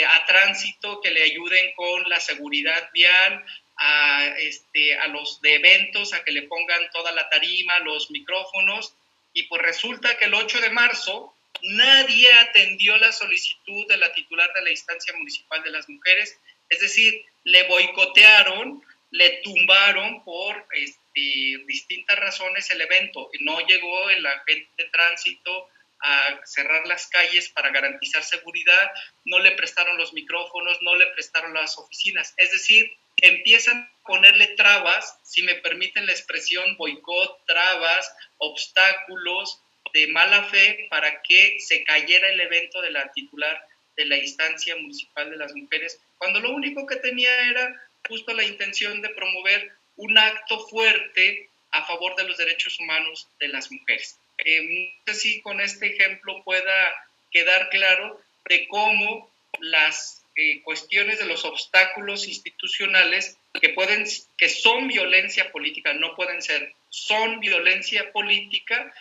Speaker 3: a tránsito que le ayuden con la seguridad vial, a los de eventos, a que le pongan toda la tarima, los micrófonos, y pues resulta que el 8 de marzo nadie atendió la solicitud de la titular de la instancia municipal de las mujeres, es decir, le boicotearon, le tumbaron por distintas razones el evento. No llegó el agente de tránsito a cerrar las calles para garantizar seguridad, no le prestaron los micrófonos, no le prestaron las oficinas. Es decir, empiezan a ponerle trabas, si me permiten la expresión, boicot, trabas, obstáculos de mala fe para que se cayera el evento de la titular de la instancia municipal de las mujeres, cuando lo único que tenía era justo la intención de promover un acto fuerte a favor de los derechos humanos de las mujeres. No sé si con este ejemplo pueda quedar claro de cómo las cuestiones de los obstáculos institucionales que son violencia política, no pueden ser, son violencia política,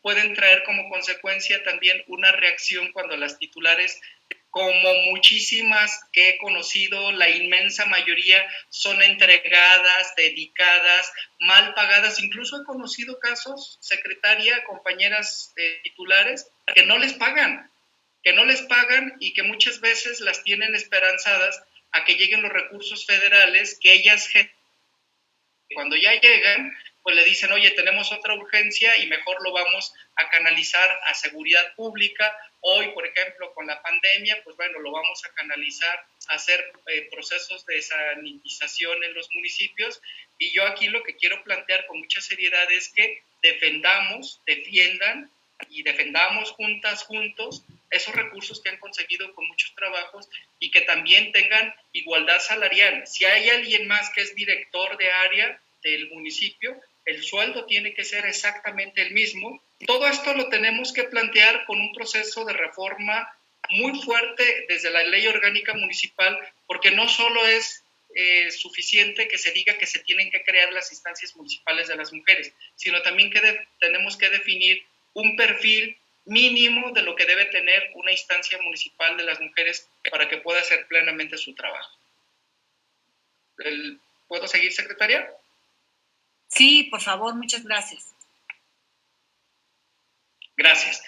Speaker 3: pueden traer como consecuencia también una reacción cuando las titulares, como muchísimas que he conocido, la inmensa mayoría son entregadas, dedicadas, mal pagadas. Incluso he conocido casos, secretaria, compañeras titulares, que no les pagan y que muchas veces las tienen esperanzadas a que lleguen los recursos federales que ellas Cuando ya llegan, pues le dicen, oye, tenemos otra urgencia y mejor lo vamos a canalizar a seguridad pública. Hoy, por ejemplo, con la pandemia, pues bueno, lo vamos a canalizar a hacer procesos de sanitización en los municipios. Y yo aquí lo que quiero plantear con mucha seriedad es que defiendan y defendamos juntos esos recursos que han conseguido con muchos trabajos y que también tengan igualdad salarial. Si hay alguien más que es director de área del municipio, el sueldo tiene que ser exactamente el mismo. Todo esto lo tenemos que plantear con un proceso de reforma muy fuerte desde la ley orgánica municipal, porque no solo es suficiente que se diga que se tienen que crear las instancias municipales de las mujeres, sino también que tenemos que definir un perfil mínimo de lo que debe tener una instancia municipal de las mujeres para que pueda hacer plenamente su trabajo. ¿Puedo seguir, secretaria?
Speaker 4: Sí, por favor, muchas gracias.
Speaker 3: Gracias.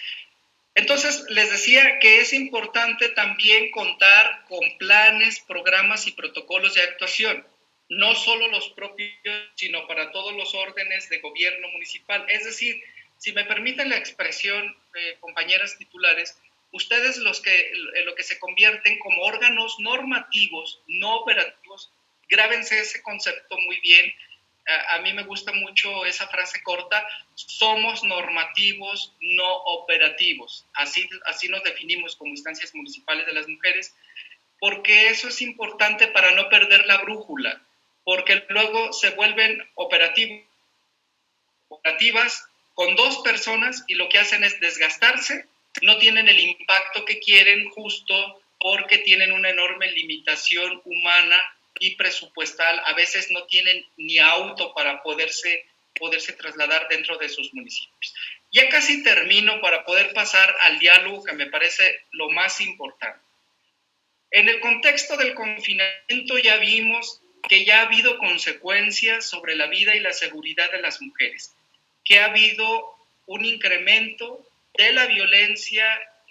Speaker 3: Entonces, les decía que es importante también contar con planes, programas y protocolos de actuación, no solo los propios, sino para todos los órdenes de gobierno municipal. Es decir, si me permiten la expresión, compañeras titulares, ustedes lo que se convierten como órganos normativos, no operativos, grábense ese concepto muy bien. A mí me gusta mucho esa frase corta: somos normativos, no operativos. Así nos definimos como instancias municipales de las mujeres, porque eso es importante para no perder la brújula, porque luego se vuelven operativas con dos personas y lo que hacen es desgastarse, no tienen el impacto que quieren justo porque tienen una enorme limitación humana y presupuestal. A veces no tienen ni auto para poderse trasladar dentro de sus municipios. Ya casi termino para poder pasar al diálogo, que me parece lo más importante. En el contexto del confinamiento ya vimos que ya ha habido consecuencias sobre la vida y la seguridad de las mujeres, que ha habido un incremento de la violencia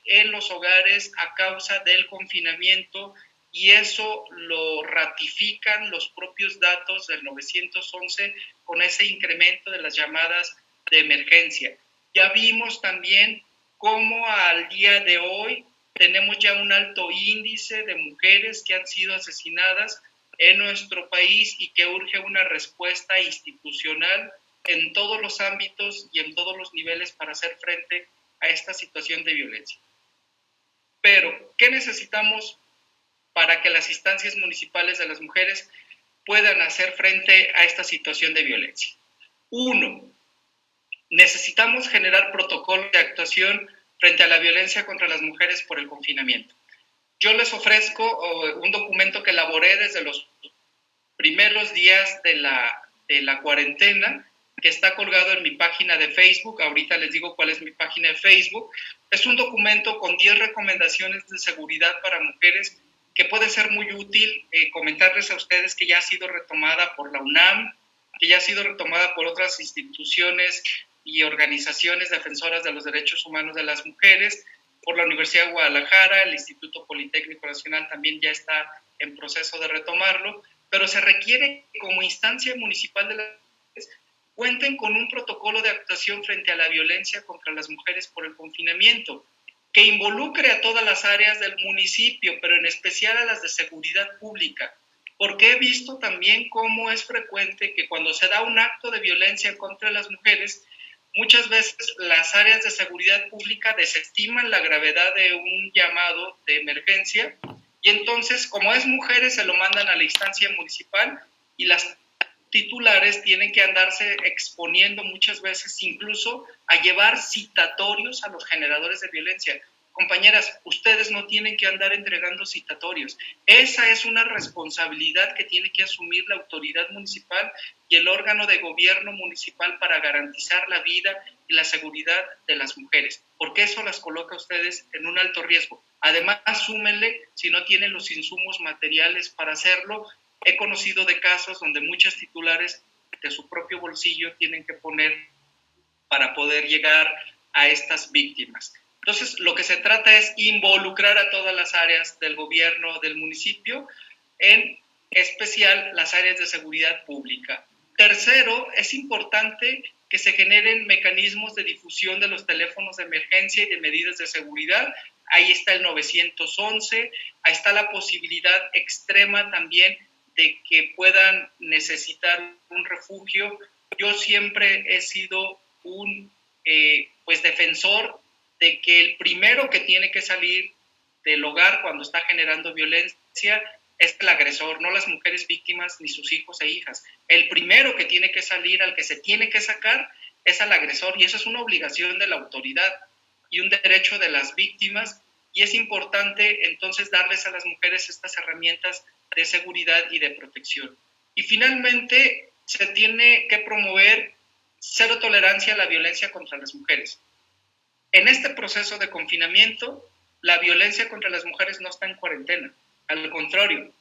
Speaker 3: en los hogares a causa del confinamiento, y eso lo ratifican los propios datos del 911 con ese incremento de las llamadas de emergencia. Ya vimos también cómo al día de hoy tenemos ya un alto índice de mujeres que han sido asesinadas en nuestro país y que urge una respuesta institucional en todos los ámbitos y en todos los niveles para hacer frente a esta situación de violencia. Pero, ¿qué necesitamos para que las instancias municipales de las mujeres puedan hacer frente a esta situación de violencia? Uno, necesitamos generar protocolos de actuación frente a la violencia contra las mujeres por el confinamiento. Yo les ofrezco un documento que elaboré desde los primeros días de la cuarentena, que está colgado en mi página de Facebook. Ahorita les digo cuál es mi página de Facebook. Es un documento con 10 recomendaciones de seguridad para mujeres que puede ser muy útil. Comentarles a ustedes que ya ha sido retomada por la UNAM, que ya ha sido retomada por otras instituciones y organizaciones defensoras de los derechos humanos de las mujeres, por la Universidad de Guadalajara. El Instituto Politécnico Nacional también ya está en proceso de retomarlo, pero se requiere que como instancia municipal de las mujeres cuenten con un protocolo de actuación frente a la violencia contra las mujeres por el confinamiento, que involucre a todas las áreas del municipio, pero en especial a las de seguridad pública, porque he visto también cómo es frecuente que cuando se da un acto de violencia contra las mujeres, muchas veces las áreas de seguridad pública desestiman la gravedad de un llamado de emergencia, y entonces, como es mujeres, se lo mandan a la instancia municipal y las titulares tienen que andarse exponiendo muchas veces incluso a llevar citatorios a los generadores de violencia. Compañeras, ustedes no tienen que andar entregando citatorios. Esa es una responsabilidad que tiene que asumir la autoridad municipal y el órgano de gobierno municipal para garantizar la vida y la seguridad de las mujeres, porque eso las coloca a ustedes en un alto riesgo. Además, súmenle si no tienen los insumos materiales para hacerlo. He conocido de casos donde muchas titulares de su propio bolsillo tienen que poner para poder llegar a estas víctimas. Entonces, lo que se trata es involucrar a todas las áreas del gobierno del municipio, en especial las áreas de seguridad pública. Tercero, es importante que se generen mecanismos de difusión de los teléfonos de emergencia y de medidas de seguridad. Ahí está el 911, ahí está la posibilidad extrema también de que puedan necesitar un refugio. Yo siempre he sido un defensor de que el primero que tiene que salir del hogar cuando está generando violencia es el agresor, no las mujeres víctimas ni sus hijos e hijas. El primero que tiene que salir, al que se tiene que sacar, es al agresor, y eso es una obligación de la autoridad y un derecho de las víctimas, y es importante entonces darles a las mujeres estas herramientas de seguridad y de protección. Y finalmente se tiene que promover cero tolerancia a la violencia contra las mujeres. En este proceso de confinamiento, la violencia contra las mujeres no está en cuarentena. Al contrario,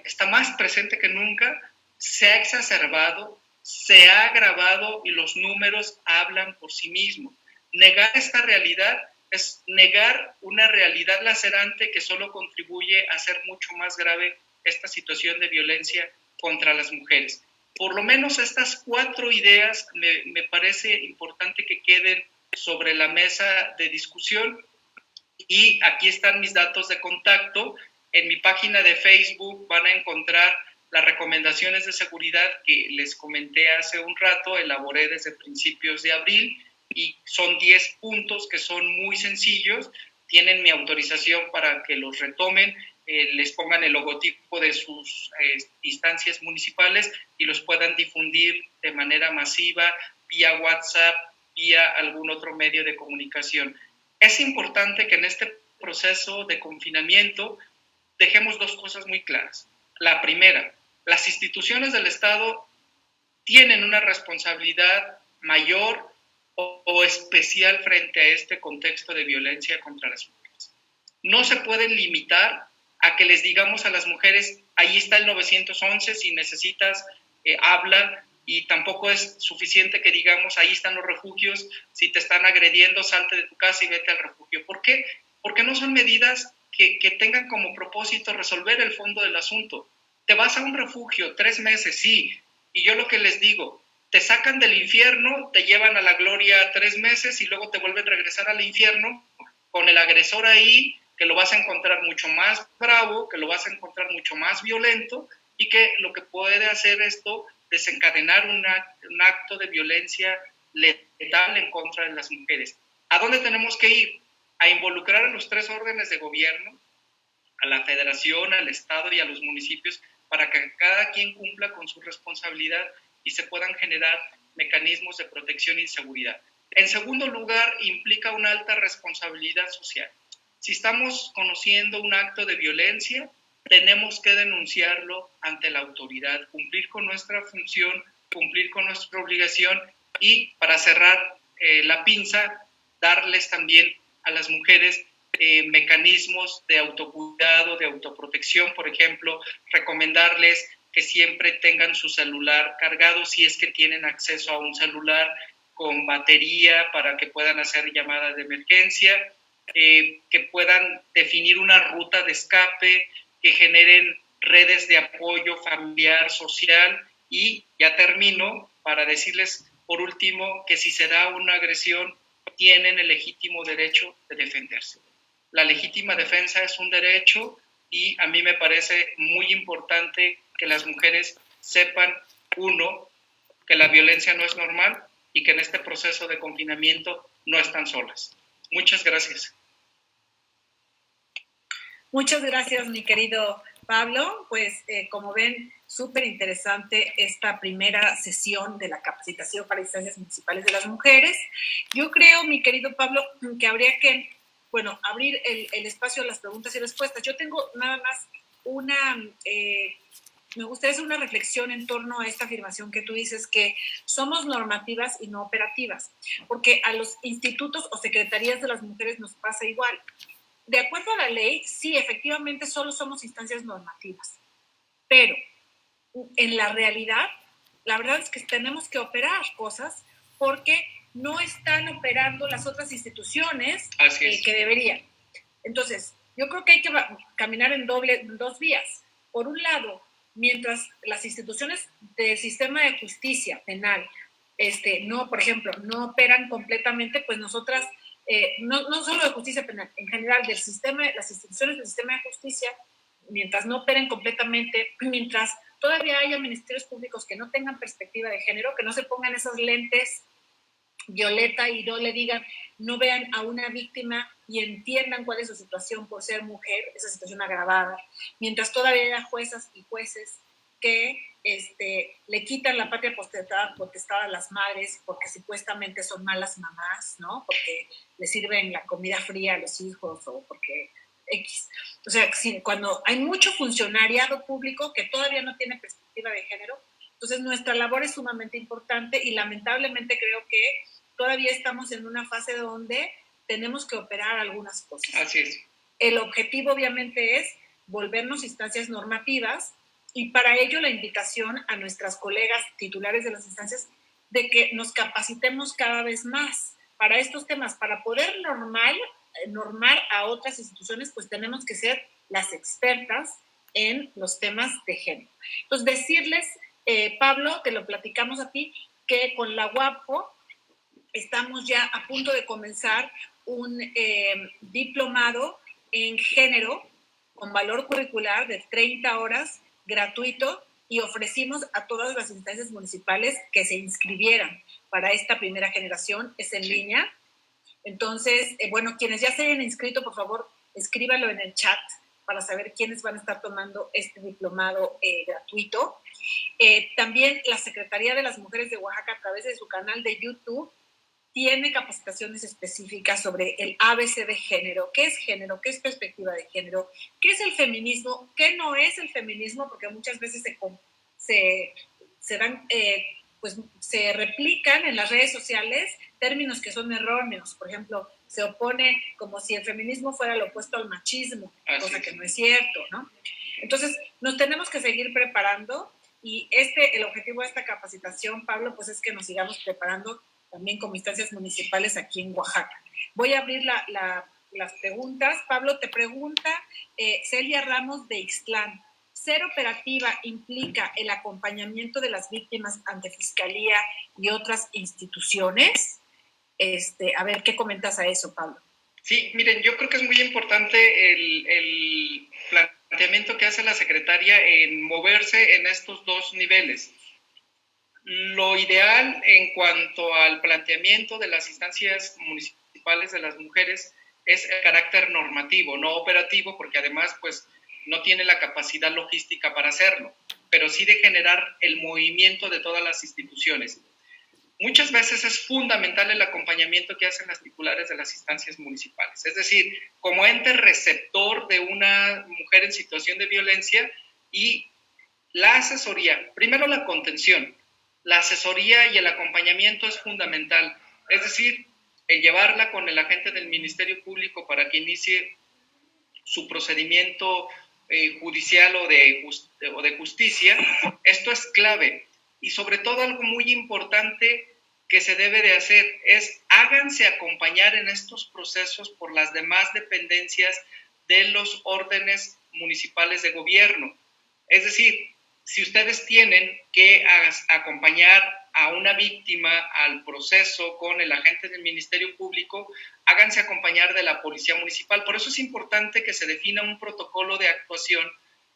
Speaker 3: está más presente que nunca, se ha exacerbado, se ha agravado y los números hablan por sí mismos. Negar esta realidad es negar una realidad lacerante que solo contribuye a hacer mucho más grave esta situación de violencia contra las mujeres. Por lo menos estas 4 ideas me parece importante que queden sobre la mesa de discusión, y aquí están mis datos de contacto. En mi página de Facebook van a encontrar las recomendaciones de seguridad que les comenté hace un rato, elaboré desde principios de abril, y son 10 puntos que son muy sencillos. Tienen mi autorización para que los retomen, les pongan el logotipo de sus instancias municipales y los puedan difundir de manera masiva, vía WhatsApp, vía algún otro medio de comunicación. Es importante que en este proceso de confinamiento dejemos 2 cosas muy claras. La primera, las instituciones del Estado tienen una responsabilidad mayor o especial frente a este contexto de violencia contra las mujeres. No se pueden limitar a que les digamos a las mujeres, ahí está el 911, si necesitas, habla, y tampoco es suficiente que digamos, ahí están los refugios, si te están agrediendo, salte de tu casa y vete al refugio. ¿Por qué? Porque no son medidas que tengan como propósito resolver el fondo del asunto. Te vas a un refugio 3 meses, sí, y yo lo que les digo, te sacan del infierno, te llevan a la gloria 3 meses y luego te vuelven a regresar al infierno con el agresor ahí, que lo vas a encontrar mucho más bravo, que lo vas a encontrar mucho más violento, y que lo que puede hacer esto, desencadenar un acto de violencia letal en contra de las mujeres. ¿A dónde tenemos que ir? A involucrar a los 3 órdenes de gobierno, a la federación, al Estado y a los municipios, para que cada quien cumpla con su responsabilidad y se puedan generar mecanismos de protección y seguridad. En segundo lugar, implica una alta responsabilidad social. Si estamos conociendo un acto de violencia, tenemos que denunciarlo ante la autoridad, cumplir con nuestra función, cumplir con nuestra obligación, y para cerrar la pinza, darles también a las mujeres mecanismos de autocuidado, de autoprotección. Por ejemplo, recomendarles que siempre tengan su celular cargado, si es que tienen acceso a un celular con batería, para que puedan hacer llamadas de emergencia, que puedan definir una ruta de escape, que generen redes de apoyo familiar, social. Y ya termino para decirles, por último, que si se da una agresión, tienen el legítimo derecho de defenderse. La legítima defensa es un derecho, y a mí me parece muy importante que las mujeres sepan, 1, que la violencia no es normal y que en este proceso de confinamiento no están solas. Muchas gracias.
Speaker 4: Muchas gracias, mi querido Pablo. Pues como ven, súper interesante esta primera sesión de la capacitación para instancias municipales de las mujeres. Yo creo, mi querido Pablo, que habría que, abrir el espacio a las preguntas y respuestas. Yo tengo nada más me gustaría hacer una reflexión en torno a esta afirmación que tú dices, que somos normativas y no operativas, porque a los institutos o secretarías de las mujeres nos pasa igual. De acuerdo a la ley, sí, efectivamente solo somos instancias normativas, pero en la realidad, la verdad es que tenemos que operar cosas porque no están operando las otras instituciones que deberían. Entonces, yo creo que hay que caminar en 2 vías. Por un lado, mientras las instituciones del sistema de justicia penal no, por ejemplo, no operan completamente, pues nosotras, no solo de justicia penal, en general del sistema, las instituciones del sistema de justicia, mientras no operen completamente, mientras todavía haya ministerios públicos que no tengan perspectiva de género, que no se pongan esas lentes violeta y no le digan, no vean a una víctima y entiendan cuál es su situación por ser mujer, esa situación agravada, mientras todavía haya juezas y jueces que le quitan la patria potestad a las madres porque supuestamente son malas mamás, ¿no? Porque le sirven la comida fría a los hijos o porque X. O sea, cuando hay mucho funcionariado público que todavía no tiene perspectiva de género, entonces nuestra labor es sumamente importante y lamentablemente creo que todavía estamos en una fase donde tenemos que operar algunas cosas.
Speaker 3: Así es.
Speaker 4: El objetivo obviamente es volvernos instancias normativas y para ello la invitación a nuestras colegas titulares de las instancias de que nos capacitemos cada vez más para estos temas, para poder normar a otras instituciones, pues tenemos que ser las expertas en los temas de género. Entonces, decirles, Pablo, te lo platicamos a ti, que con la UAPJO estamos ya a punto de comenzar un diplomado en género con valor curricular de 30 horas gratuito y ofrecimos a todas las instancias municipales que se inscribieran para esta primera generación, es en línea. Entonces, bueno, quienes ya se hayan inscrito, por favor, escríbanlo en el chat para saber quiénes van a estar tomando este diplomado gratuito. También la Secretaría de las Mujeres de Oaxaca, a través de su canal de YouTube, tiene capacitaciones específicas sobre el ABC de género. ¿Qué es género? ¿Qué es perspectiva de género? ¿Qué es el feminismo? ¿Qué no es el feminismo? Porque muchas veces se replican en las redes sociales términos que son erróneos. Por ejemplo, se opone como si el feminismo fuera lo opuesto al machismo, cosa que no es cierto, ¿no? Entonces, nos tenemos que seguir preparando y el objetivo de esta capacitación, Pablo, pues es que nos sigamos preparando también como instancias municipales aquí en Oaxaca. Voy a abrir las preguntas. Pablo, te pregunta Celia Ramos de Ixtlán. ¿Ser operativa implica el acompañamiento de las víctimas ante Fiscalía y otras instituciones? A ver, ¿qué comentas a eso, Pablo?
Speaker 3: Sí, miren, yo creo que es muy importante el planteamiento que hace la secretaria en moverse en estos dos niveles. Lo ideal en cuanto al planteamiento de las instancias municipales de las mujeres es el carácter normativo, no operativo, porque además pues no tiene la capacidad logística para hacerlo, pero sí de generar el movimiento de todas las instituciones. Muchas veces es fundamental el acompañamiento que hacen las titulares de las instancias municipales, es decir, como ente receptor de una mujer en situación de violencia y la asesoría, primero la contención. La asesoría y el acompañamiento es fundamental, es decir, el llevarla con el agente del Ministerio Público para que inicie su procedimiento judicial o de justicia. Esto es clave y sobre todo algo muy importante que se debe de hacer es háganse acompañar en estos procesos por las demás dependencias de los órdenes municipales de gobierno. Es decir, si ustedes tienen que acompañar a una víctima al proceso con el agente del Ministerio Público, háganse acompañar de la Policía Municipal. Por eso es importante que se defina un protocolo de actuación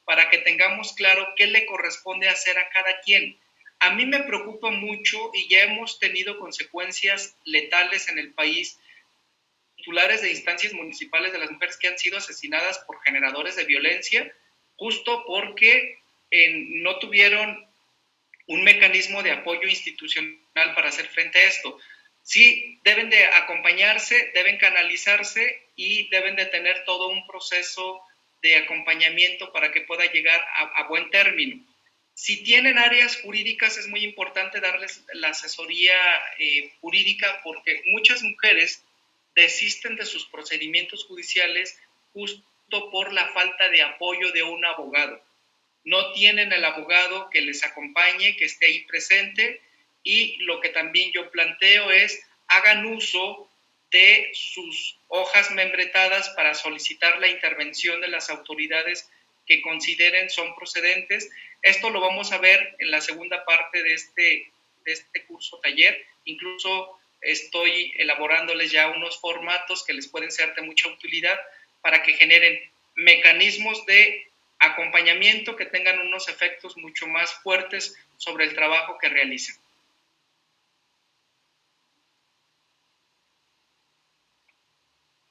Speaker 3: para que tengamos claro qué le corresponde hacer a cada quien. A mí me preocupa mucho y ya hemos tenido consecuencias letales en el país, titulares de instancias municipales de las mujeres que han sido asesinadas por generadores de violencia, justo porque no tuvieron un mecanismo de apoyo institucional para hacer frente a esto. Sí, deben de acompañarse, deben canalizarse y deben de tener todo un proceso de acompañamiento para que pueda llegar a buen término. Si tienen áreas jurídicas, es muy importante darles la asesoría jurídica porque muchas mujeres desisten de sus procedimientos judiciales justo por la falta de apoyo de un abogado. No tienen el abogado que les acompañe, que esté ahí presente, y lo que también yo planteo es hagan uso de sus hojas membretadas para solicitar la intervención de las autoridades que consideren son procedentes. Esto lo vamos a ver en la segunda parte de este curso taller. Incluso estoy elaborándoles ya unos formatos que les pueden ser de mucha utilidad para que generen mecanismos de acompañamiento que tengan unos efectos mucho más fuertes sobre el trabajo que realicen.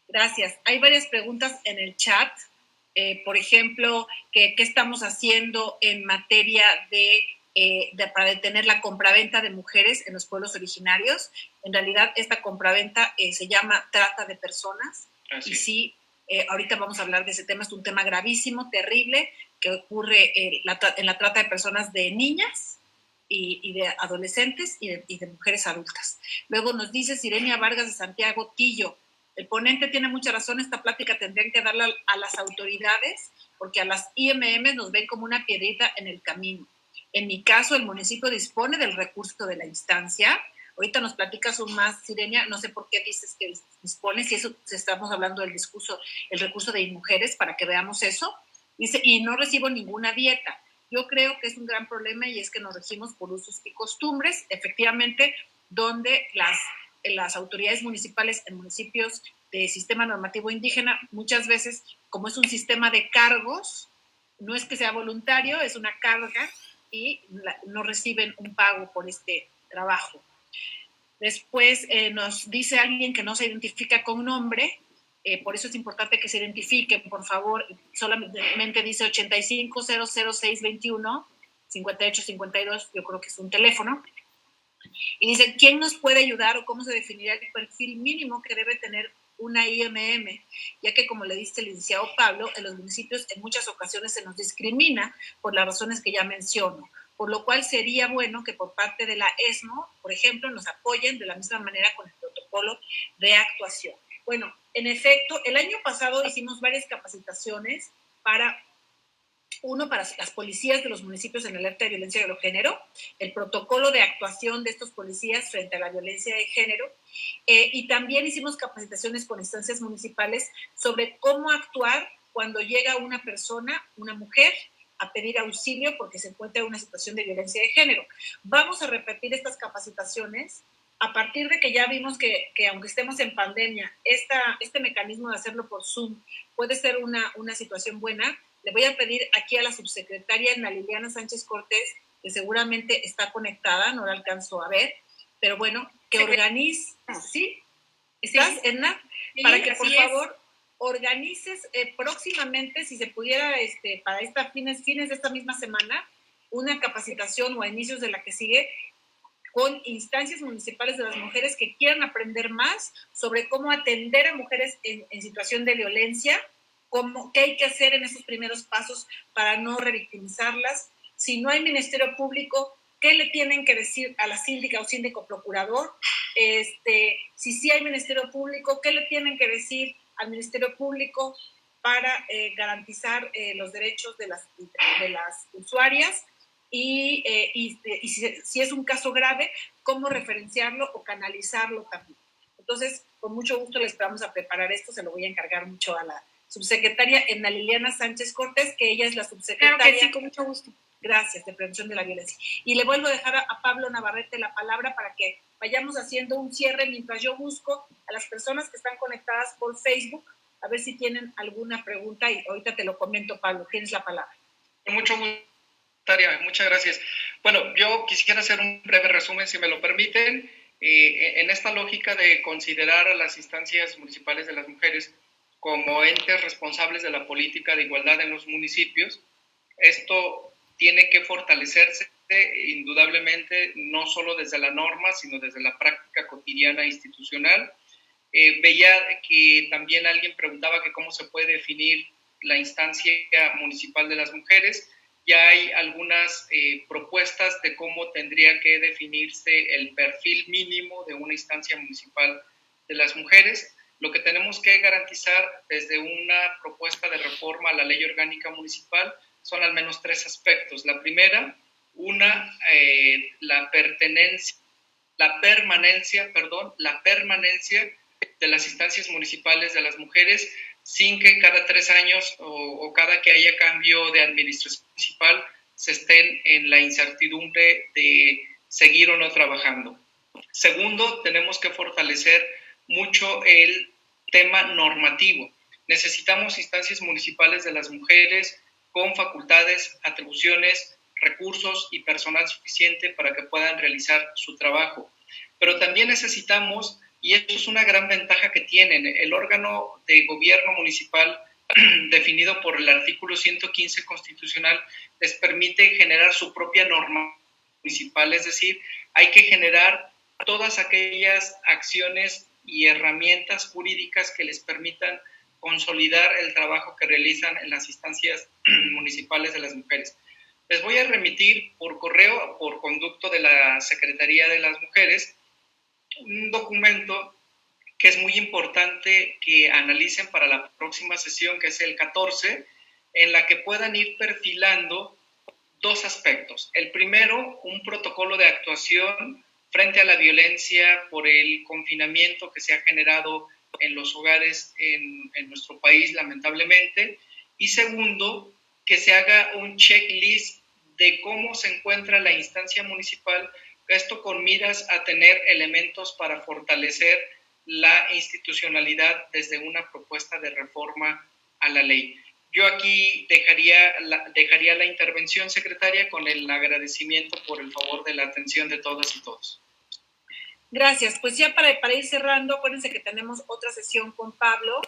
Speaker 4: Gracias. Hay varias preguntas en el chat. Por ejemplo, ¿qué estamos haciendo en materia para detener la compraventa de mujeres en los pueblos originarios? En realidad, esta compraventa se llama trata de personas. Así. Y sí, ahorita vamos a hablar de ese tema. Es un tema gravísimo, terrible, que ocurre en la trata de personas de niñas y de adolescentes y de mujeres adultas. Luego nos dice Sirenia Vargas de Santiago Tillo: el ponente tiene mucha razón, esta plática tendrían que darla a las autoridades, porque a las IMM nos ven como una piedrita en el camino. En mi caso, el municipio dispone del recurso de la instancia. Ahorita nos platicas un más, Sirenia, no sé por qué dices que dispone, si eso estamos hablando del el recurso de mujeres, para que veamos eso. Dice, y no recibo ninguna dieta. Yo creo que es un gran problema y es que nos regimos por usos y costumbres, efectivamente, donde las autoridades municipales en municipios de sistema normativo indígena, muchas veces, como es un sistema de cargos, no es que sea voluntario, es una carga y no reciben un pago por este trabajo. Después nos dice alguien que no se identifica con nombre, por eso es importante que se identifiquen, por favor. Solamente dice 85000621 5852, yo creo que es un teléfono. Y dice, ¿quién nos puede ayudar o cómo se definirá el perfil mínimo que debe tener una IMM? Ya que, como le dice el licenciado Pablo, en los municipios en muchas ocasiones se nos discrimina por las razones que ya menciono, por lo cual sería bueno que por parte de la ESMO, por ejemplo, nos apoyen de la misma manera con el protocolo de actuación. Bueno, en efecto, el año pasado hicimos varias capacitaciones para las policías de los municipios en alerta de violencia de género, el protocolo de actuación de estos policías frente a la violencia de género, y también hicimos capacitaciones con instancias municipales sobre cómo actuar cuando llega una persona, una mujer, a pedir auxilio porque se encuentra en una situación de violencia de género. Vamos a repetir estas capacitaciones a partir de que ya vimos que aunque estemos en pandemia, este mecanismo de hacerlo por Zoom puede ser una situación buena. Le voy a pedir aquí a la subsecretaria Ana Liliana Sánchez Cortés, que seguramente está conectada, no la alcanzo a ver, pero bueno, que organice, ¿sí? ¿Estás, Edna? Sí, para que por favor organices próximamente, si se pudiera, para fines de esta misma semana, una capacitación o a inicios de la que sigue, con instancias municipales de las mujeres que quieran aprender más sobre cómo atender a mujeres en situación de violencia, qué hay que hacer en esos primeros pasos para no revictimizarlas. Si no hay ministerio público, ¿qué le tienen que decir a la síndica o síndico procurador? Si sí hay ministerio público, ¿qué le tienen que decir al ministerio público para garantizar los derechos de las usuarias? Y si es un caso grave, ¿cómo referenciarlo o canalizarlo también? Entonces, con mucho gusto les vamos a preparar esto, se lo voy a encargar mucho a la subsecretaria Edna Liliana Sánchez Cortés, que ella es la subsecretaria.
Speaker 1: Claro que sí, con mucho gusto.
Speaker 4: Gracias, de prevención de la violencia. Y le vuelvo a dejar a Pablo Navarrete la palabra para que vayamos haciendo un cierre mientras yo busco a las personas que están conectadas por Facebook, a ver si tienen alguna pregunta y ahorita te lo comento, Pablo. Tienes la palabra.
Speaker 3: Con mucho gusto, Tarea, muchas gracias. Bueno, yo quisiera hacer un breve resumen, si me lo permiten, en esta lógica de considerar a las instancias municipales de las mujeres como entes responsables de la política de igualdad en los municipios. Esto tiene que fortalecerse indudablemente, no solo desde la norma, sino desde la práctica cotidiana institucional. Veía que también alguien preguntaba que cómo se puede definir la instancia municipal de las mujeres. Ya hay algunas propuestas de cómo tendría que definirse el perfil mínimo de una instancia municipal de las mujeres. Lo que tenemos que garantizar desde una propuesta de reforma a la Ley Orgánica Municipal son al menos 3 aspectos. La primera, la permanencia de las instancias municipales de las mujeres sin que cada 3 años o cada que haya cambio de administración municipal se estén en la incertidumbre de seguir o no trabajando. Segundo, tenemos que fortalecer mucho el tema normativo. Necesitamos instancias municipales de las mujeres con facultades, atribuciones, recursos y personal suficiente para que puedan realizar su trabajo. Pero también necesitamos, y esto es una gran ventaja que tienen, el órgano de gobierno municipal definido por el artículo 115 constitucional les permite generar su propia norma municipal, es decir, hay que generar todas aquellas acciones y herramientas jurídicas que les permitan consolidar el trabajo que realizan en las instancias municipales de las mujeres. Les voy a remitir por correo, por conducto de la Secretaría de las Mujeres, un documento que es muy importante que analicen para la próxima sesión, que es el 14, en la que puedan ir perfilando 2 aspectos. El primero, un protocolo de actuación frente a la violencia por el confinamiento que se ha generado en los hogares en nuestro país, lamentablemente. Y segundo, que se haga un checklist de cómo se encuentra la instancia municipal, esto con miras a tener elementos para fortalecer la institucionalidad desde una propuesta de reforma a la ley. Yo aquí dejaría la intervención, secretaria, con el agradecimiento por el favor de la atención de todas y todos.
Speaker 4: Gracias. Pues ya para ir cerrando, acuérdense que tenemos otra sesión con Pablo,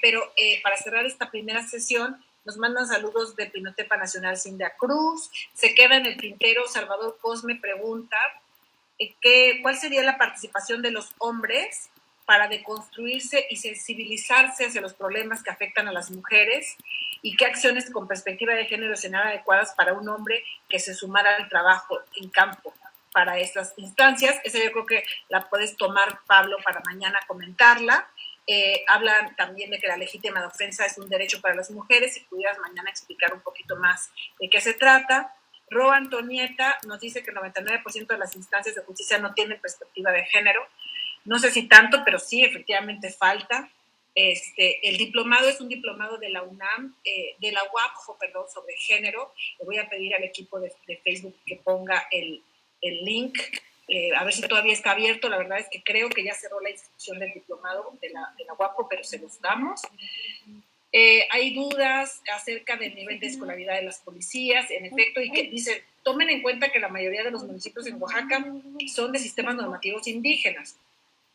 Speaker 4: pero para cerrar esta primera sesión, nos mandan saludos de Pinotepa Nacional Cinda Cruz. Se queda en el tintero, Salvador Cosme pregunta, ¿cuál sería la participación de los hombres para deconstruirse y sensibilizarse hacia los problemas que afectan a las mujeres? ¿Y qué acciones con perspectiva de género serían adecuadas para un hombre que se sumara al trabajo en campo para estas instancias? Esa yo creo que la puedes tomar, Pablo, para mañana comentarla. Hablan también de que la legítima defensa es un derecho para las mujeres. Si pudieras mañana explicar un poquito más de qué se trata. Ro Antonieta nos dice que el 99% de las instancias de justicia no tienen perspectiva de género. No sé si tanto, pero sí, efectivamente falta. El diplomado es un diplomado de la UNAM, de la UAPJO, perdón, sobre género. Le voy a pedir al equipo de Facebook que ponga el link, a ver si todavía está abierto. La verdad es que creo que ya cerró la inscripción del diplomado de la UAPJO, pero se los damos. Hay dudas acerca del nivel de escolaridad de las policías, en efecto, y que dicen, tomen en cuenta que la mayoría de los municipios en Oaxaca son de sistemas normativos indígenas.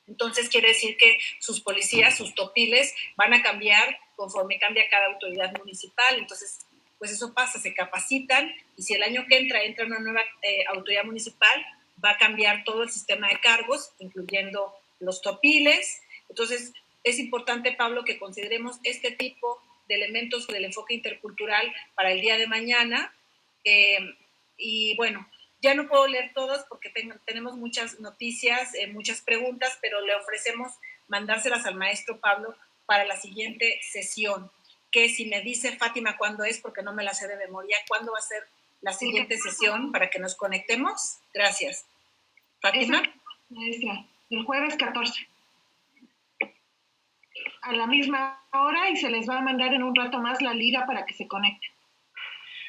Speaker 4: Entonces quiere decir que sus policías, sus topiles, van a cambiar conforme cambia cada autoridad municipal. Entonces, pues eso pasa, se capacitan, y si el año que entra una nueva autoridad municipal, va a cambiar todo el sistema de cargos, incluyendo los topiles. Entonces, es importante, Pablo, que consideremos este tipo de elementos del enfoque intercultural para el día de mañana. Y bueno, ya no puedo leer todas porque tenemos muchas noticias, muchas preguntas, pero le ofrecemos mandárselas al maestro Pablo para la siguiente sesión, que si me dice Fátima cuándo es, porque no me la sé de memoria, cuándo va a ser la siguiente sesión para que nos conectemos. Gracias. Fátima.
Speaker 6: El jueves 14. A la misma hora, y se les va a mandar en un rato más la liga para que se conecten.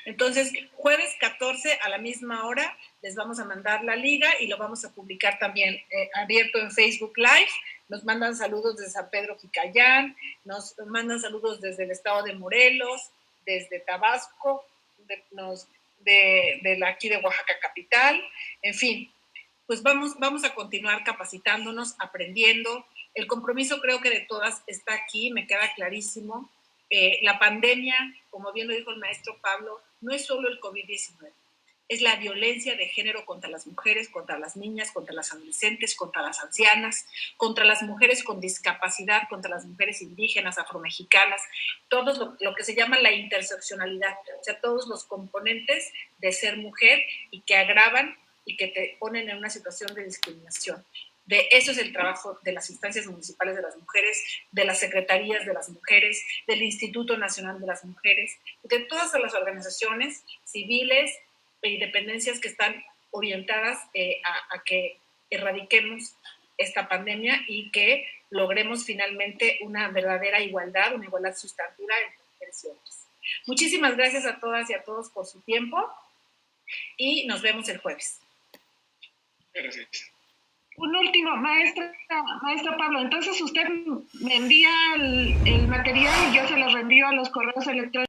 Speaker 4: Entonces, jueves 14 a la misma hora les vamos a mandar la liga y lo vamos a publicar también abierto en Facebook Live. Nos mandan saludos desde San Pedro Jicayán, nos mandan saludos desde el estado de Morelos, desde Tabasco, de aquí de Oaxaca capital. En fin, pues vamos a continuar capacitándonos, aprendiendo. El compromiso creo que de todas está aquí, me queda clarísimo. La pandemia, como bien lo dijo el maestro Pablo, no es solo el COVID-19, es la violencia de género contra las mujeres, contra las niñas, contra las adolescentes, contra las ancianas, contra las mujeres con discapacidad, contra las mujeres indígenas, afromexicanas, todo lo que se llama la interseccionalidad, o sea, todos los componentes de ser mujer y que agravan y que te ponen en una situación de discriminación. De eso es el trabajo de las instancias municipales de las mujeres, de las secretarías de las mujeres, del Instituto Nacional de las Mujeres, de todas las organizaciones civiles e independencias que están orientadas a que erradiquemos esta pandemia y que logremos finalmente una verdadera igualdad, una igualdad sustantiva entre mujeres y hombres. Muchísimas gracias a todas y a todos por su tiempo y nos vemos el jueves.
Speaker 3: Gracias.
Speaker 6: Un último, maestra Pablo, entonces usted me envía el material y yo se lo reenvío a los correos electrónicos